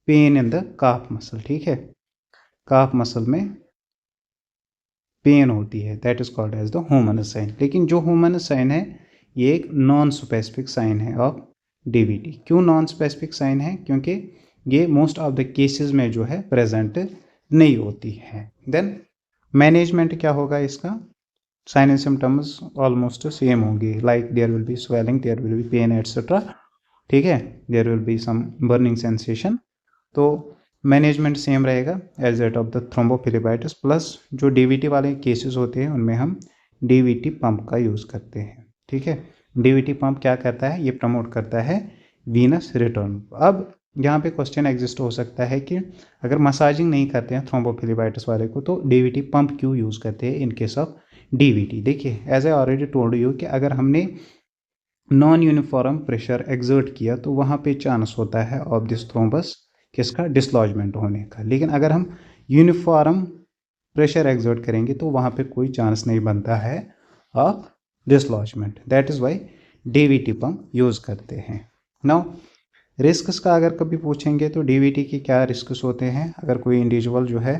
S1: pain in the calf muscle, ठीक है, काफ मसल में पेन होती है, that is called as the Homans sign. लेकिन जो होमोनस साइन है ये एक नॉन स्पेसिफिक साइन है ऑफ डीवीटी। क्यों नॉन स्पेसिफिक साइन है, क्योंकि ये मोस्ट ऑफ द केसेस में जो है प्रेजेंट नहीं होती है। देन मैनेजमेंट क्या होगा इसका, sign and symptoms almost same होंगे, like there will be swelling, there will be pain etcetera, ठीक है, there will be some burning sensation. तो मैनेजमेंट सेम रहेगा as that of the thrombophlebitis, plus जो डीवीटी वाले केसेस होते हैं उनमें हम डीवीटी पंप का यूज़ करते हैं, ठीक है। डीवीटी पंप क्या करता है, ये प्रमोट करता है वीनस रिटर्न। अब यहाँ पे क्वेश्चन एग्जिस्ट हो सकता है कि अगर मसाजिंग नहीं करते हैं थ्रोम्बोफिलिपाइटिस वाले को तो डीवीटी पंप क्यों यूज़ करते हैं इन केस ऑफ डीवीटी। देखिए, as I already told you कि अगर हमने नॉन यूनिफॉर्म प्रेशर एक्सर्ट किया तो वहाँ पे चांस होता है ऑफ दिस थ्रोम्बस किसका, डिसलॉजमेंट होने का। लेकिन अगर हम यूनिफॉर्म प्रेशर एक्सर्ट करेंगे तो वहाँ पे कोई चांस नहीं बनता है of dislodgement. That is why DVT pump use करते हैं। नाउ रिस्क्स का अगर कभी पूछेंगे तो डीवीटी के क्या रिस्क्स होते हैं। अगर कोई इंडिविजुअल जो है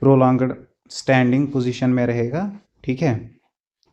S1: प्रोलॉन्ग्ड स्टैंडिंग पोजीशन में रहेगा, ठीक है,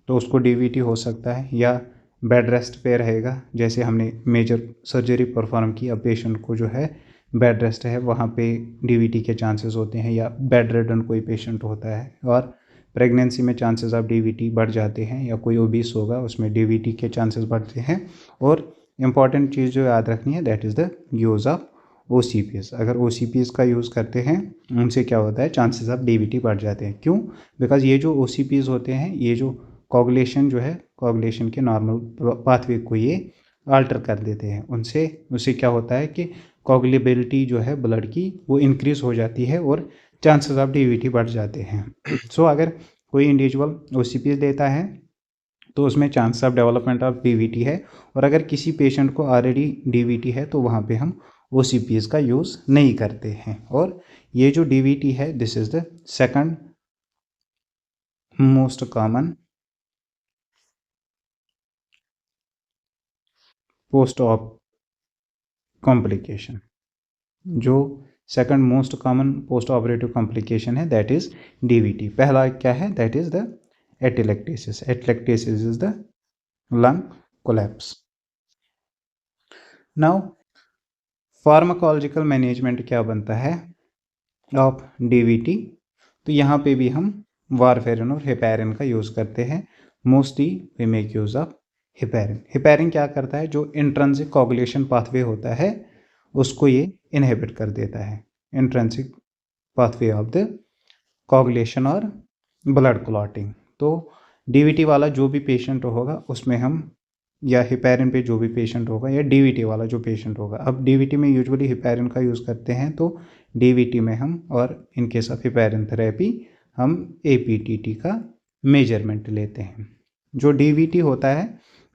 S1: तो उसको डीवीटी हो सकता है, या बेड रेस्ट पे रहेगा, जैसे हमने मेजर सर्जरी परफॉर्म की, अब पेशेंट को जो है बेड रेस्ट है वहाँ पे डीवीटी के चांसेस होते हैं, या बेड रिडन कोई पेशेंट होता है और प्रेगनेंसी में चांसेस ऑफ डीवीटी बढ़ जाते हैं, या कोई ओबीस होगा उसमें डीवीटी के चांसेस बढ़ते हैं। और इम्पॉर्टेंट चीज़ जो याद रखनी है that is the use of OCPs। अगर OCPs का यूज़ करते हैं उनसे क्या होता है, चांसेस ऑफ डीवीटी बढ़ जाते हैं। क्यों? बिकॉज ये जो OCPs होते हैं, ये जो कोगुलेशन जो है, कोगुलेशन के नॉर्मल पाथवे को ये अल्टर कर देते हैं। उससे क्या होता है कि कोगुलेबिलिटी जो है ब्लड की वो इंक्रीज़ हो जाती है और चांसेस ऑफ डीवीटी बढ़ जाते हैं। सो अगर कोई इंडिविजुअल OCPs देता है तो उसमें chance of development of DVT है, और अगर किसी पेशेंट को ऑलरेडी डीवीटी है तो वहाँ पे हम OCPs का यूज़ नहीं करते हैं। और ये जो डीवीटी है this is the second most common post op complication. जो second most common post operative complication है दैट इज़ डीवीटी। पहला क्या है, that is the atelectasis. Atelectasis is the lung collapse. Now pharmacological management क्या बनता है ऑफ डीवीटी, तो यहाँ पे भी हम वारफेरिन और हेपेरिन का यूज़ करते हैं। Mostly we make use of heparin. Heparin क्या करता है, जो इंट्रिंसिक कोगुलेशन पाथवे होता है उसको ये इनहिबिट कर देता है, intrinsic pathway of the coagulation और ब्लड क्लॉटिंग। तो डीवीटी वाला जो भी पेशेंट होगा उसमें हम, या हेपेरिन पे जो भी पेशेंट होगा, या डीवीटी वाला जो पेशेंट होगा, अब डीवीटी में यूजुअली हेपेरिन का यूज़ करते हैं तो डीवीटी में हम, और इन केस ऑफ हेपेरिन थेरेपी हम APTT का मेजरमेंट लेते हैं। जो डीवीटी होता है,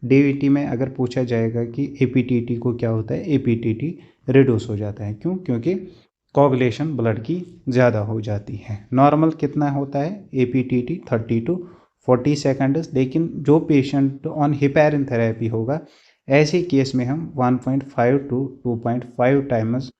S1: डीवीटी में अगर पूछा जाएगा कि APTT को क्या होता है, APTT रिड्यूस हो जाता है। क्यों? क्योंकि कोगुलेशन ब्लड की ज़्यादा हो जाती है। नॉर्मल कितना होता है APTT 30 to 40 सेकेंड्स, लेकिन जो पेशेंट ऑन हेपेरिन थेरेपी होगा ऐसे केस में हम 1.5 to 2.5 टाइम्स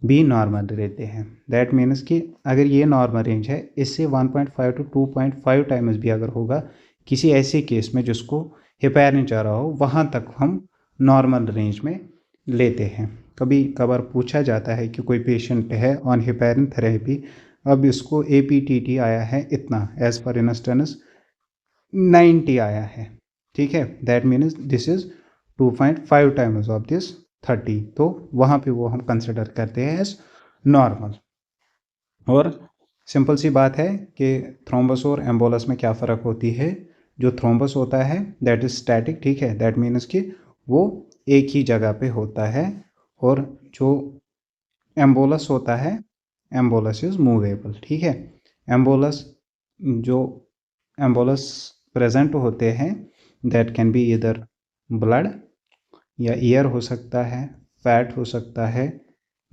S1: भी नॉर्मल रहते हैं। दैट मीन्स कि अगर ये नॉर्मल रेंज है, इससे 1.5 to 2.5 टाइम्स भी अगर होगा किसी ऐसे केस में जिसको हेपेरिन चाह रहा हो, वहाँ तक हम नॉर्मल रेंज में लेते हैं। कभी कभार पूछा जाता है कि कोई पेशेंट है ऑन हेपेरिन थेरेपी, अब इसको APTT आया है इतना, एज पर इंस्टेंस 90 आया है, ठीक है, that means this is 2.5 times of this 30, तो वहाँ पे वो हम कंसिडर करते हैं एज नॉर्मल। और सिंपल सी बात है कि थ्रोम्बस और एम्बोलस में क्या फ़र्क होती है। जो थ्रोम्बस होता है दैट इज़ स्टैटिक, ठीक है, दैट मीन्स कि वो एक ही जगह पे होता है, और जो एम्बोलस होता है, एम्बोलस इज मूवेबल, ठीक है। एम्बोलस जो एम्बोलस प्रेजेंट होते हैं दैट कैन बी इधर ब्लड, या ईयर हो सकता है, फैट हो सकता है,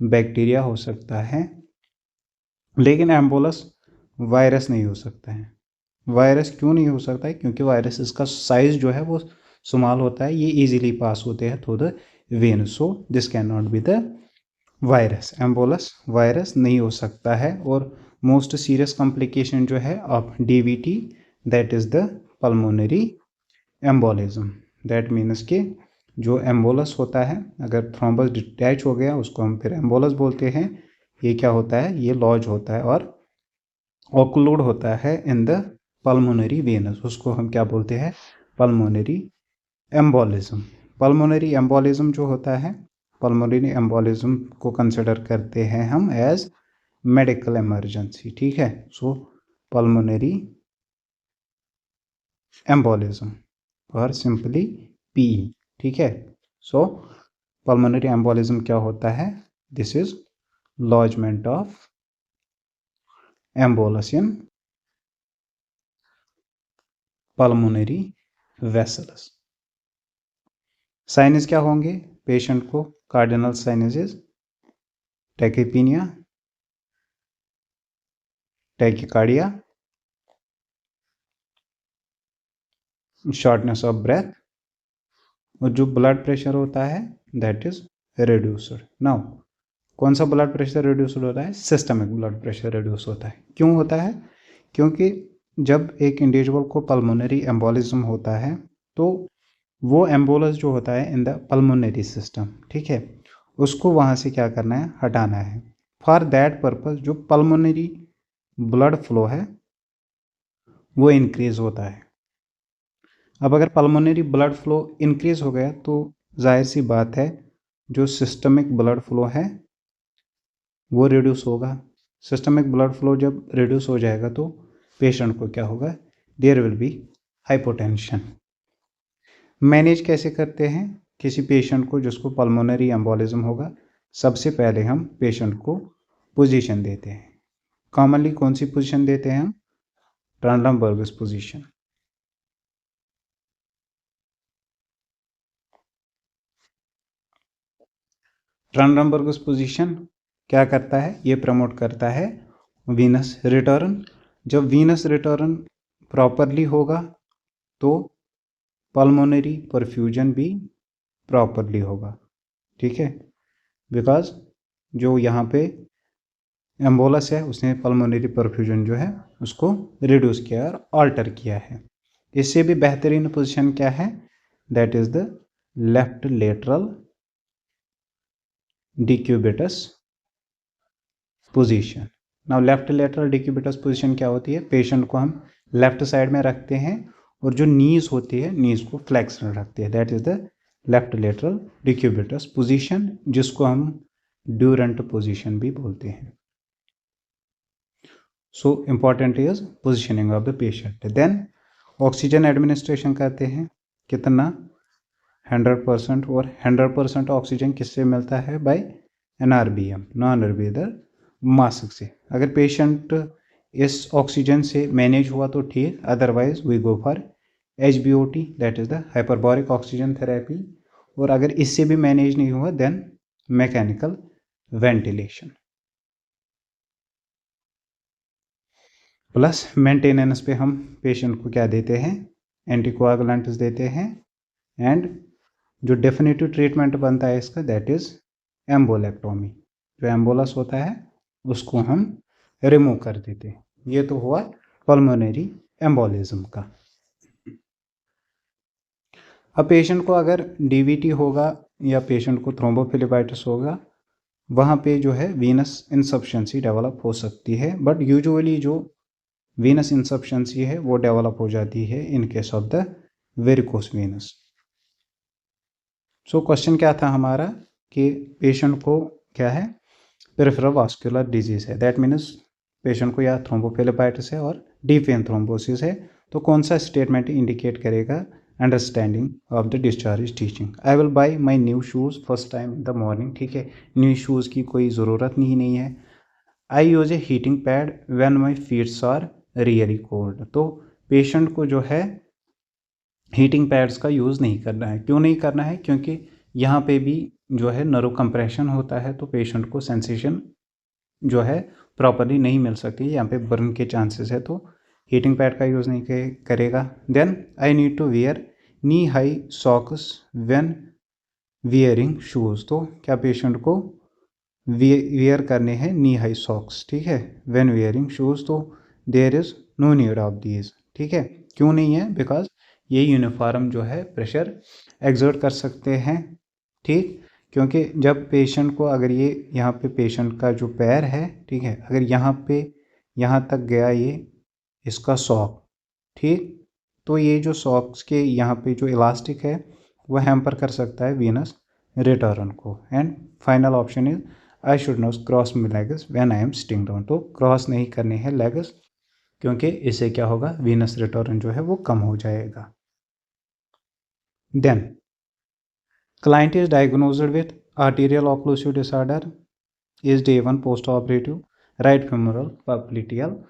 S1: बैक्टीरिया हो सकता है, लेकिन एम्बोलस वायरस नहीं हो सकता है। वायरस क्यों नहीं हो सकता है? क्योंकि वायरस इसका साइज जो है वो स्मॉल होता है, ये इजीली पास होते हैं through the when, so this can not be the virus. Embolus virus नहीं हो सकता है। और मोस्ट सीरियस कॉम्प्लिकेशन जो है of DVT that is the pulmonary embolism. That means कि जो एम्बोलस होता है, अगर थ्रोम्बस डिटैच हो गया उसको हम फिर एम्बोलस बोलते हैं। ये क्या होता है, ये लॉज होता है और ऑक्लूड होता है इन द पल्मोनरी वेनस, उसको हम क्या बोलते हैं, पल्मोनरी एम्बोलिज्म। पल्मोनरी एम्बोलिज्म जो होता है, पल्मोनरी एम्बोलिज्म को कंसिडर करते हैं हम एज मेडिकल इमरजेंसी, ठीक है। सो पल्मोनरी एम्बोलिज्म और सिंपली पीई, ठीक है। सो पल्मोनरी एम्बोलिज्म क्या होता है, this is lodgement of embolus in pulmonary vessels. Signs क्या होंगे पेशेंट को, cardinal signs, tachypnea, tachycardia, shortness of breath, और जो ब्लड प्रेशर होता है दैट इज रिड्यूस्ड। नाउ कौन सा ब्लड प्रेशर रिड्यूस्ड होता है, सिस्टमिक ब्लड प्रेशर रिड्यूस होता है। क्यों होता है, क्योंकि जब एक इंडिविजुअल को पल्मोनरी एम्बोलिज्म होता है तो वो एम्बोलस जो होता है इन द पल्मोनरी सिस्टम, ठीक है, उसको वहाँ से क्या करना है, हटाना है। फॉर दैट पर्पस जो पल्मोनरी ब्लड फ्लो है वो इंक्रीज होता है। अब अगर पल्मोनरी ब्लड फ्लो इंक्रीज हो गया तो जाहिर सी बात है जो सिस्टमिक ब्लड फ्लो है वो रिड्यूस होगा। सिस्टमिक ब्लड फ्लो जब रिड्यूस हो जाएगा तो पेशेंट को क्या होगा, there will be hypotension. Manage कैसे करते हैं किसी पेशेंट को जिसको पल्मोनरी एम्बोलिज्म होगा, सबसे पहले हम पेशेंट को पोजीशन देते हैं। कॉमनली कौन सी पोजीशन देते हैं हम, ट्रांडमबर्गस पोजीशन। ट्रांडमबर्गस पोजीशन क्या करता है, ये प्रमोट करता है वीनस रिटर्न। जब वीनस रिटर्न प्रॉपरली होगा तो पल्मोनरी परफ्यूजन भी प्रॉपरली होगा, ठीक है। बिकॉज जो यहाँ पे एम्बोलस है उसने पल्मोनरी परफ्यूजन जो है उसको रिड्यूस किया और ऑल्टर किया है। इससे भी बेहतरीन पोजीशन क्या है, that is the left lateral decubitus position. Now left lateral decubitus position क्या होती है, पेशेंट को हम लेफ्ट साइड में रखते हैं और जो नीज होती है नीज को फ्लेक्शन रखते हैं, that is the left lateral decubitus position, जिसको हम ड्यूरेंट पोजीशन भी बोलते हैं। So important is positioning of the patient. Then oxygen administration करते हैं, कितना 100%, और 100% ऑक्सीजन किससे मिलता है, by NRBM, non rebreather mask से। अगर पेशेंट इस ऑक्सीजन से मैनेज हुआ तो ठीक, otherwise we go for HBOT, that is the hyperbaric oxygen therapy. और अगर इससे भी मैनेज नहीं हुआ then mechanical ventilation. Plus maintenance पे हम पेशेंट को क्या देते हैं, एंटीकोआगुलेंट्स देते हैं। एंड जो डेफिनेटिव ट्रीटमेंट बनता है इसका दैट इज एम्बोलेक्टोमी, जो एम्बोलस होता है उसको हम रिमूव कर देते हैं। ये तो हुआ पल्मोनरी एम्बोलिज्म का। अब पेशेंट को अगर DVT होगा या पेशेंट को थ्रोम्बोफिलिपाइटिस होगा, वहाँ पे जो है वीनस इनसफिशिएंसी डेवलप हो सकती है, बट यूजुअली जो वीनस इनसफिशिएंसी है वो डेवलप हो जाती है in case of the varicose Venus. So question क्या था हमारा कि पेशेंट को क्या है, पेरिफेरल वास्कुलर डिजीज है, दैट मीन्स पेशेंट को या थ्रोम्बोफिलिपाइटिस है और डीप वेन थ्रोम्बोसिस है, तो कौन सा स्टेटमेंट इंडिकेट करेगा understanding of the discharge teaching. I will buy my new shoes first time in the morning, ठीक है, न्यू शूज़ की कोई ज़रूरत नहीं है। I use a heating pad when my feets are really cold. तो पेशेंट को जो है हीटिंग पैड्स का यूज़ नहीं करना है। क्यों नहीं करना है, क्योंकि यहाँ पे भी जो है नर्व कंप्रेशन होता है तो पेशेंट को सेंसेशन जो है प्रॉपरली नहीं मिल सकती, यहाँ पे बर्न के चांसेस है, तो हीटिंग पैड का यूज़ नहीं करेगा। Then I need to wear knee high socks when wearing shoes. तो क्या पेशेंट को वियर करने हैं नी हाई सॉक्स, ठीक है, व्हेन वियरिंग शूज़। तो there is no need of these, ठीक है। क्यों नहीं है, बिकॉज ये यूनिफॉर्म जो है प्रेशर एग्जर्ट कर सकते हैं, ठीक। क्योंकि जब पेशेंट को अगर ये यहाँ पे पेशेंट का जो पैर है, ठीक है, अगर यहाँ पे यहाँ तक गया ये इसका सॉक, ठीक। तो ये जो सॉक्स के यहाँ पे जो इलास्टिक है वो हैम्पर कर सकता है वीनस रिटर्न को। And final option is I should not cross my legs when I am sitting down. तो क्रॉस नहीं करने हैं लेग्स, क्योंकि इससे क्या होगा, वीनस रिटर्न जो है वो कम हो जाएगा। Then client is diagnosed with arterial occlusive disorder, is day 1 post operative, right femoral popliteal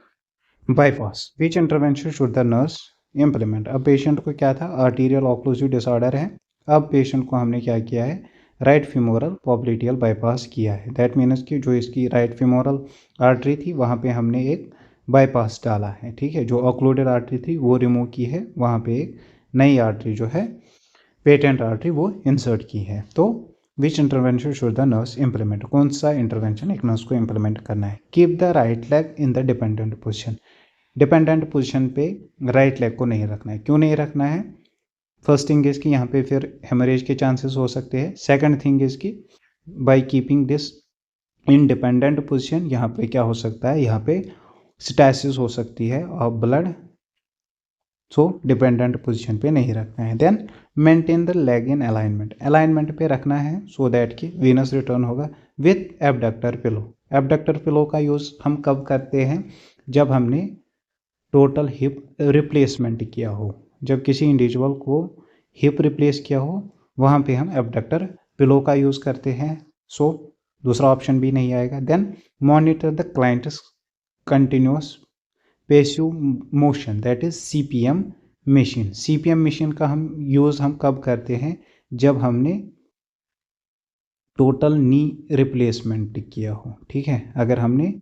S1: bypass. Which intervention should the nurse implement? अब पेशेंट को क्या था, आर्टीरियल ऑक्लूसिव डिसऑर्डर है। अब पेशेंट को हमने क्या किया है, राइट फिमोरल पॉप्लिटियल बाईपास किया है। दैट मीन्स कि जो इसकी राइट फिमोरल आर्टरी थी वहाँ पे हमने एक बाईपास डाला है, ठीक है। जो ऑक्लूडेड आर्टरी थी वो रिमूव की है, वहाँ पे एक नई आर्टरी जो है पेटेंट आर्टरी वो इंसर्ट की है। तो which intervention should the nurse implement, कौन सा इंटरवेंशन एक नर्स को इंप्लीमेंट करना है। Keep the right leg in the dependent position. Dependent position पे राइट लेग को नहीं रखना है। क्यों नहीं रखना है? फर्स्ट थिंग इज कि यहाँ पे फिर हेमरेज के चांसेस हो सकते हैं। सेकंड थिंग इज कि by keeping this in dependent position यहाँ पे क्या हो सकता है, यहाँ पे स्टैसिस हो सकती है of blood. So dependent position पे नहीं रखना है। Then maintain the leg in alignment, alignment पे रखना है सो दैट कि वीनस रिटर्न होगा with abductor pillow. Abductor pillow का यूज़ हम कब करते हैं, जब हमने टोटल हिप रिप्लेसमेंट किया हो, जब किसी इंडिविजुअल को हिप रिप्लेस किया हो वहाँ पे हम एबडक्टर पिलो का यूज़ करते हैं। सो दूसरा ऑप्शन भी नहीं आएगा। Then monitor the client's continuous passive motion, that is CPM machine. CPM machine का हम यूज़ हम कब करते हैं, जब हमने टोटल नी रिप्लेसमेंट किया हो, ठीक है। अगर हमने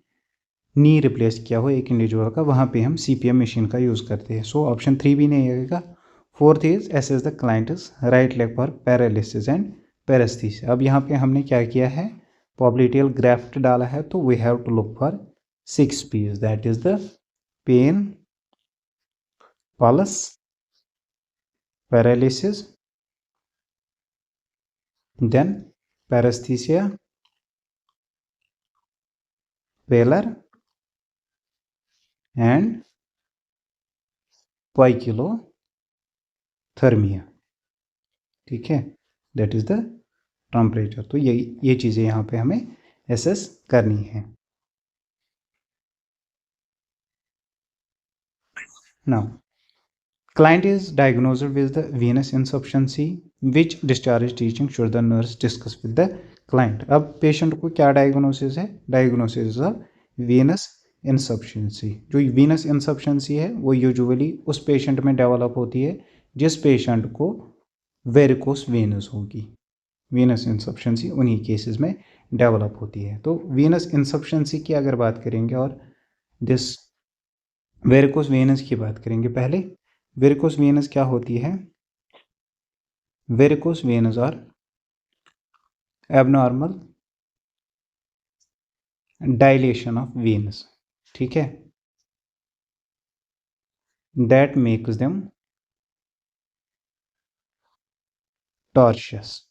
S1: नी रिप्लेस किया हो एक इंडिविजुअल का, वहाँ पे हम CPM मशीन का यूज़ करते हैं। सो ऑप्शन 3 भी नहीं आएगा। Fourth is assess the client's right leg for paralysis and paresthesia. अब यहाँ पे हमने क्या किया है, पॉप्लिटियल ग्राफ्ट डाला है, तो we have to look for 6 P's, that is the pain, pulse, paralysis, then paresthesia, pallor and poikilothermia, ठीक है। That is the temperature. तो ये चीज़ें यहाँ पे हमें एसेस करनी है। Now client is diagnosed with the venous insufficiency, which discharge teaching should the nurse discuss with the client। अब पेशेंट को क्या डायग्नोसिस है, डायग्नोसिस ऑफ venous insufficiency। जो venous insufficiency है वो यूजुअली उस पेशेंट में डेवलप होती है जिस पेशेंट को वेरिकोस वेनस होगी। venous insufficiency उन्हीं केसेस में डेवलप होती है। तो venous insufficiency की अगर बात करेंगे और दिस वेरिकोस वेनस की बात करेंगे। पहले वेरिकोस वेनस क्या होती है, varicose veins are abnormal dilation of veins, ठीक है, दैट मेक्स देम टॉर्शियस।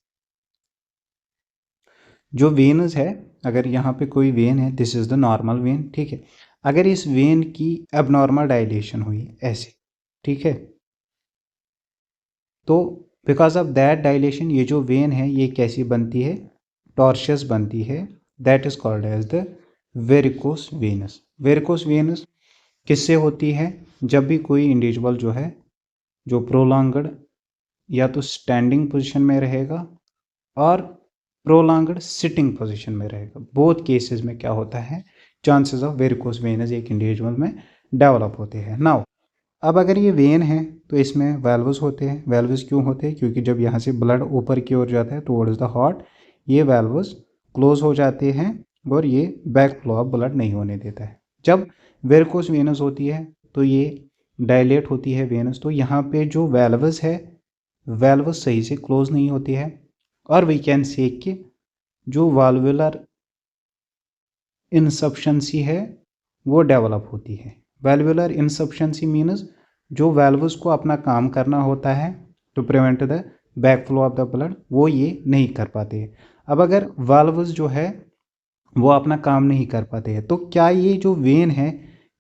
S1: जो वेनस है, अगर यहाँ पे कोई वेन है, this is the normal when, ठीक है। अगर इस वेन की एबनॉर्मल डायलेशन हुई ऐसे, ठीक है, तो बिकॉज ऑफ दैट डायलेशन ये जो वेन है ये कैसी बनती है, टॉर्शियस बनती है। That is called as the varicose veins. Varicose veins किससे होती है, जब भी कोई इंडिविजुअल जो है जो प्रोलॉन्गड या तो स्टैंडिंग पोजीशन में रहेगा और प्रोलॉन्गड सिटिंग पोजीशन में रहेगा। बोथ केसेस में क्या होता है, चांसेस ऑफ वेरिकोस वेनस एक इंडिविजुअल में डेवलप होते हैं। नाउ अब अगर ये वेन है तो इसमें वेल्व्स होते हैं। वेल्व्स क्यों होते हैं, क्योंकि जब यहाँ से ब्लड ऊपर की ओर जाता है टुवर्ड्स द हार्ट, ये वेल्व्स क्लोज हो जाते हैं और ये बैक फ्लो ऑफ ब्लड नहीं होने देता है। जब वेरिकोस वेनस होती है तो ये डायलेट होती है वेनस, तो यहाँ पे जो वेल्व्स है वेल्व्स सही से क्लोज नहीं होती है और वी कैन से कि जो वाल्वुलर इनसफिशिएंसी है वो डेवलप होती है। वाल्वुलर इनसफिशिएंसी मीन्स जो वेल्व्स को अपना काम करना होता है to prevent the back flow of the blood, वो ये नहीं कर पाते हैं। अब अगर वाल्व्स जो है वो अपना काम नहीं कर पाते हैं तो क्या ये जो वेन है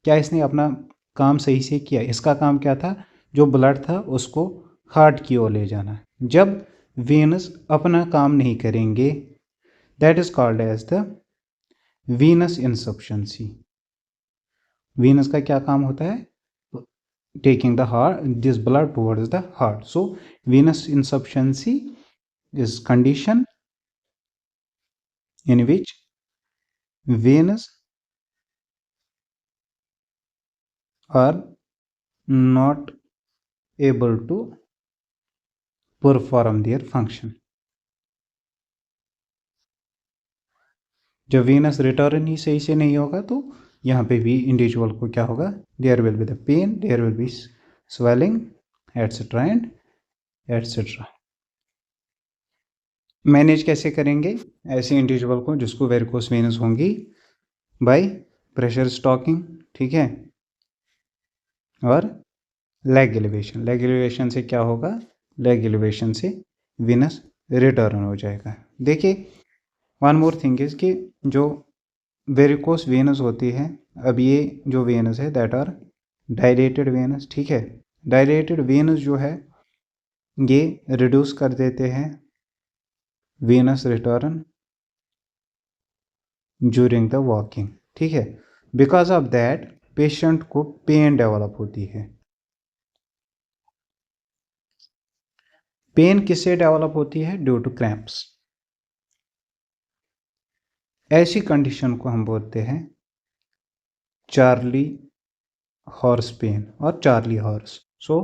S1: क्या इसने अपना काम सही से किया। इसका काम क्या था, जो ब्लड था उसको हार्ट की ओर ले जाना। जब वेनस अपना काम नहीं करेंगे, that is called as the venous insufficiency. Venous का क्या काम होता है, taking the heart this blood towards the heart. So venous insufficiency is condition in which veins are not able to perform their function। जब वीनस रिटर्न ही सही से नहीं होगा तो यहाँ पे भी इंडिविजुअल को क्या होगा, there will be the pain, there will be swelling etcetera and etcetera. Manage कैसे करेंगे ऐसे इंडिविजुअल को जिसको वेरिकोस वेनस होंगी, बाय प्रेशर स्टॉकिंग, ठीक है, और लेग एलिवेशन। लेग एलिवेशन से क्या होगा, लेग एलिवेशन से वेनस रिटर्न हो जाएगा। देखिए वन मोर थिंग इज कि जो वेरिकोस वेनस होती है, अब ये जो वेनस है दैट आर डायलेटेड वेनस, ठीक है। डायलेटेड वेनस जो है ये रिड्यूस कर देते हैं venous return during the walking, ठीक है। बिकॉज ऑफ दैट पेशेंट को पेन डेवलप होती है। पेन किससे डेवलप होती है, ड्यू टू क्रैम्प्स। ऐसी कंडीशन को हम बोलते हैं चार्ली हॉर्स पेन और charley horse. So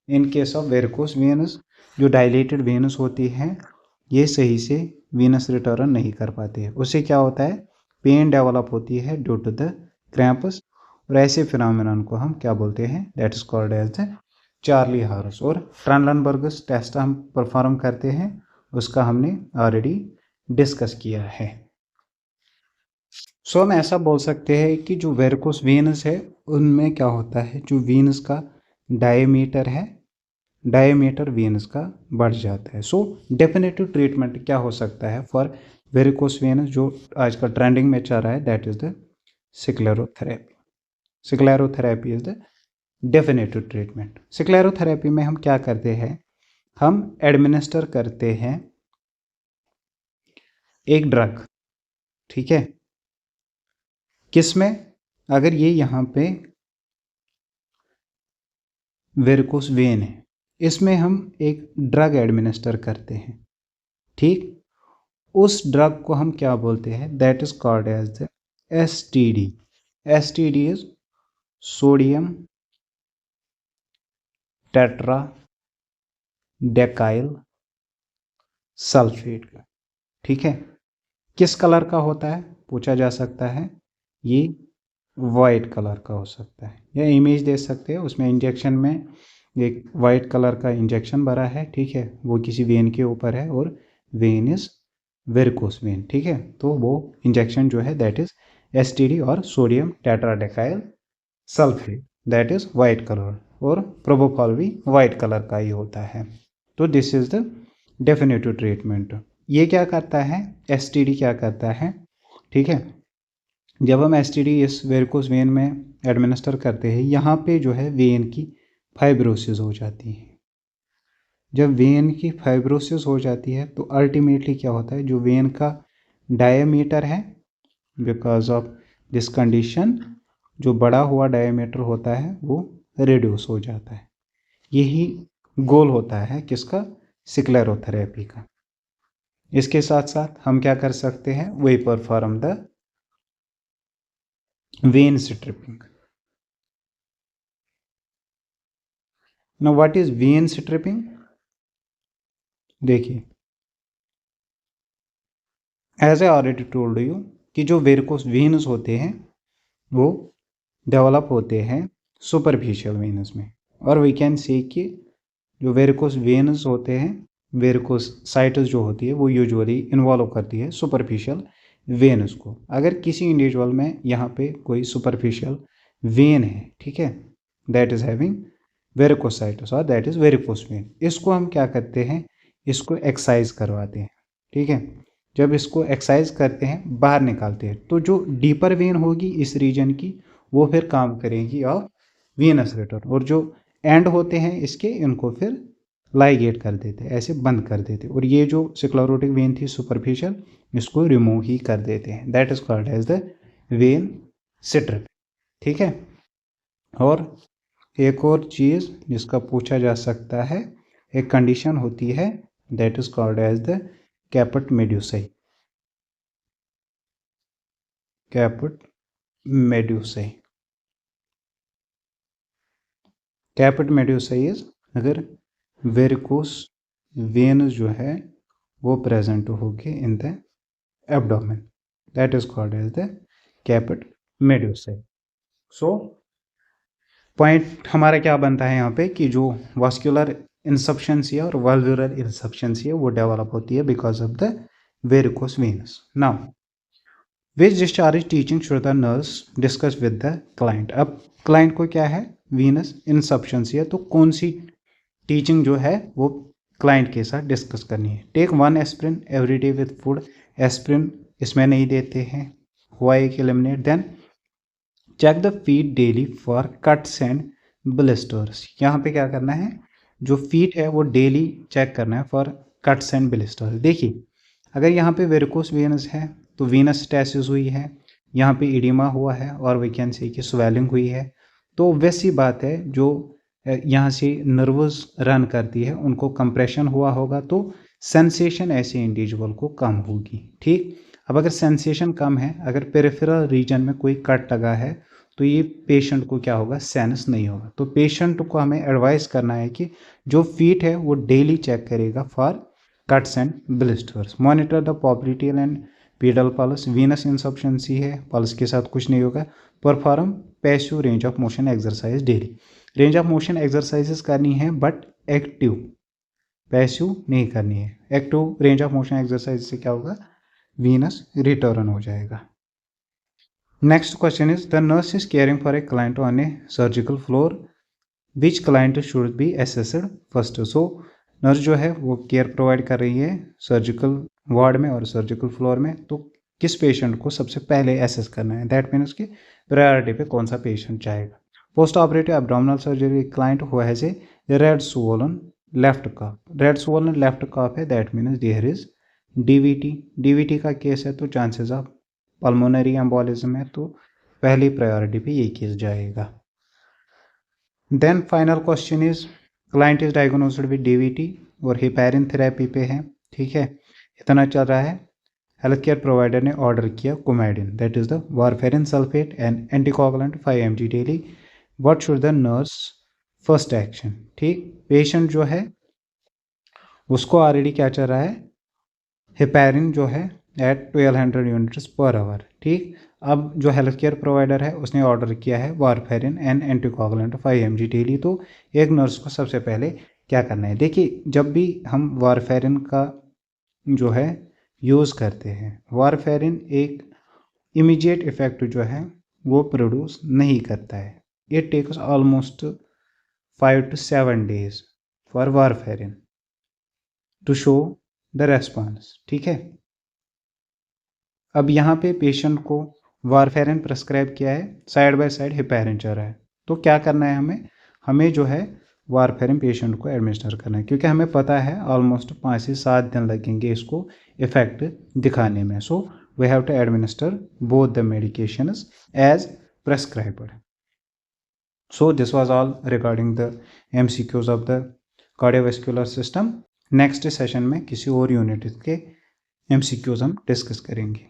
S1: in case of varicose veins जो डायलेटेड वेनस होती हैं ये सही से वेनस रिटर्न नहीं कर पाते हैं। उससे क्या होता है, पेन डेवलप होती है ड्यू टू द क्रैम्प्स, और ऐसे फिनोमेनन को हम क्या बोलते हैं, that is called as the charley horse. और ट्रांडनबर्गस टेस्ट हम परफॉर्म करते हैं, उसका हमने ऑलरेडी डिस्कस किया है। सो हम ऐसा बोल सकते हैं कि जो वेरिकोस वेनस है उनमें क्या होता है, जो वेनस का डायमीटर है, डायमीटर वेनस का बढ़ जाता है। सो डेफिनेटिव ट्रीटमेंट क्या हो सकता है फॉर वेरिकोस वेनस, जो आजकल ट्रेंडिंग में चल रहा है, that is the sclerotherapy. Sclerotherapy is the definitive treatment. Sclerotherapy में हम क्या करते हैं, हम एडमिनिस्टर करते हैं एक ड्रग, ठीक है। किसमें, अगर ये यहाँ पे वेरिकोस वेन है, इसमें हम एक ड्रग एडमिनिस्टर करते हैं, ठीक। उस ड्रग को हम क्या बोलते हैं, that is called as the STD. STD is sodium tetradecyl sulphate का, ठीक है। किस कलर का होता है पूछा जा सकता है, ये वाइट कलर का हो सकता है, या इमेज दे सकते हैं, उसमें इंजेक्शन में एक वाइट कलर का इंजेक्शन भरा है, ठीक है, वो किसी वेन के ऊपर है और वेन इज वेरिकोस वेन, ठीक है। तो वो इंजेक्शन जो है दैट इज एसटीडी और sodium tetradecyl sulfate, that is white colour, और प्रोपोफॉल भी वाइट कलर का ही होता है। तो this is the definitive treatment. ये क्या करता है, एसटीडी क्या करता है, ठीक है। जब हम एसटीडी इस वेरिकोस वेन में एडमिनिस्टर करते हैं, यहाँ पे जो है वेन की फाइब्रोसिस हो जाती है। जब वेन की फाइब्रोसिस हो जाती है तो अल्टीमेटली क्या होता है, जो वेन का डायमीटर है, बिकॉज ऑफ दिस कंडीशन जो बड़ा हुआ डायमीटर होता है वो रिड्यूस हो जाता है। यही गोल होता है किसका, स्क्लेरोथेरेपी का। इसके साथ साथ हम क्या कर सकते हैं, we perform the vein stripping. Now what is vein stripping, देखिए as I already told you कि जो वेरिकोस वेन्स होते हैं वो डेवलप होते हैं सुपरफिशियल वेनस में, और वी कैन से कि जो वेरिकोस वेन्स होते हैं, वेरिकोस साइटस जो होती है वो यूजुअली इन्वॉल्व करती है सुपरफिशियल वेनस को। अगर किसी इंडिविजुअल में यहाँ पे कोई सुपरफिशियल वेन है, ठीक है, दैट इज हैविंग वेरिकोसाइटस और दैट इज वेरिकोस वेन, इसको हम क्या करते हैं, इसको एक्सरसाइज करवाते हैं, ठीक है। जब इसको एक्सरसाइज करते हैं, बाहर निकालते हैं, तो जो डीपर वेन होगी इस रीजन की वो फिर काम करेगी और वीनस रिटर्न, और जो एंड होते हैं इसके इनको फिर लाइगेट कर देते, ऐसे बंद कर देते, और ये जो स्क्लेरोटिक वेन थी सुपरफिशियल, इसको रिमूव ही कर देते हैं। That is called as the vein strip. ठीक है। और एक और चीज़ जिसका पूछा जा सकता है, एक कंडीशन होती है, that is called as the caput medusae. Caput medusae, caput medusae is अगर वेरिकोस वेन जो है वो प्रेजेंट होगी in the abdomen, that is called as the caput medusae. So point हमारा क्या बनता है यहाँ पे कि जो वास्कुलर इंसफिशिएंसी और वाल्वुलर इंसफिशिएंसी है वो डेवलप होती है because of the varicose veins. Now which discharge teaching should the nurse discuss with the client. अब क्लाइंट को क्या है, वीनस इंसफिशिएंसी है, तो कौन सी टीचिंग जो है वो क्लाइंट के साथ डिस्कस करनी है। Take 1 aspirin every day with food. Aspirin इसमें नहीं देते हैं, हुआ एक eliminate. Then check the feet daily for cuts and blisters. यहाँ पे क्या करना है, जो फीट है वो डेली चेक करना है फॉर कट्स एंड ब्लिस्टर्स। देखिए अगर यहाँ पे वेरिकोस वेनस है तो वीनस स्टैसिस हुई है, यहाँ पे इडिमा हुआ है और वी कैन से कि स्वेलिंग हुई है, तो वैसी बात है जो यहाँ से नर्वस रन करती है उनको कंप्रेशन हुआ होगा तो सेंसेशन ऐसे इंडिविजुअल को कम होगी। ठीक। अब अगर सेंसेशन कम है, अगर पेरिफेरल रीजन में कोई कट लगा है तो ये पेशेंट को क्या होगा, सेंस नहीं होगा। तो पेशेंट को हमें एडवाइस करना है कि जो फीट है वो डेली चेक करेगा for cuts and blisters. Monitor the popliteal and pedal pulse. Venus insufficiency है, पल्स के साथ कुछ नहीं होगा। Perform passive range of motion exercise daily. Range of motion exercises करनी है बट एक्टिव, पैसिव नहीं करनी है। Active range of motion exercise से क्या होगा, वीनस रिटर्न हो जाएगा। Next question is the nurse is caring for a client on A surgical floor, which client should be assessed first. So nurse जो है वो केयर प्रोवाइड कर रही है सर्जिकल वार्ड में और सर्जिकल फ्लोर में, तो किस पेशेंट को सबसे पहले असेस करना है, दैट मीन्स कि प्रायोरिटी पे कौन सा पेशेंट जाएगा। Post operative abdominal surgery client who has a red swollen left calf. Red swollen left calf है, that means there is DVT. DVT का केस है तो चांसेस ऑफ पल्मोनरी एम्बोलिज्म है, तो पहली प्रायोरिटी पे ये केस जाएगा। Then final question is client is diagnosed with DVT और हेपेरिन थेरेपी पे है। ठीक है, इतना चल रहा है। हेल्थ केयर प्रोवाइडर ने ऑर्डर किया Coumadin, that is the warfarin sulfate and anticoagulant 5 mg daily. What should the nurse first action. ठीक, पेशेंट जो है उसको ऑलरेडी क्या चल रहा है, हेपेरिन जो है एट 1200 यूनिट्स पर आवर। ठीक, अब जो हेल्थ केयर प्रोवाइडर है उसने ऑर्डर किया है warfarin and anticoagulant 5 mg daily. तो एक नर्स को सबसे पहले क्या करना है, देखिए जब भी हम वारफेरिन का जो है यूज़ करते हैं, वारफेरिन एक इमीडिएट इफेक्ट जो है वो प्रोड्यूस नहीं करता है। It takes almost 5 to 7 days for warfarin to show the response. ठीक है, अब यहाँ पे पेशेंट को वारफेरिन प्रेस्क्राइब किया है, साइड बाय साइड हेपेरिन चल रहा है, तो क्या करना है हमें जो है वारफेरिन पेशेंट को एडमिनिस्टर करना है, क्योंकि हमें पता है ऑलमोस्ट 5 से 7 दिन लगेंगे इसको इफेक्ट दिखाने में। So we have to administer both the medications as prescribed. So this was all regarding the MCQs of the cardiovascular system. Next session में किसी और यूनिट के MCQs हम डिस्कस करेंगे।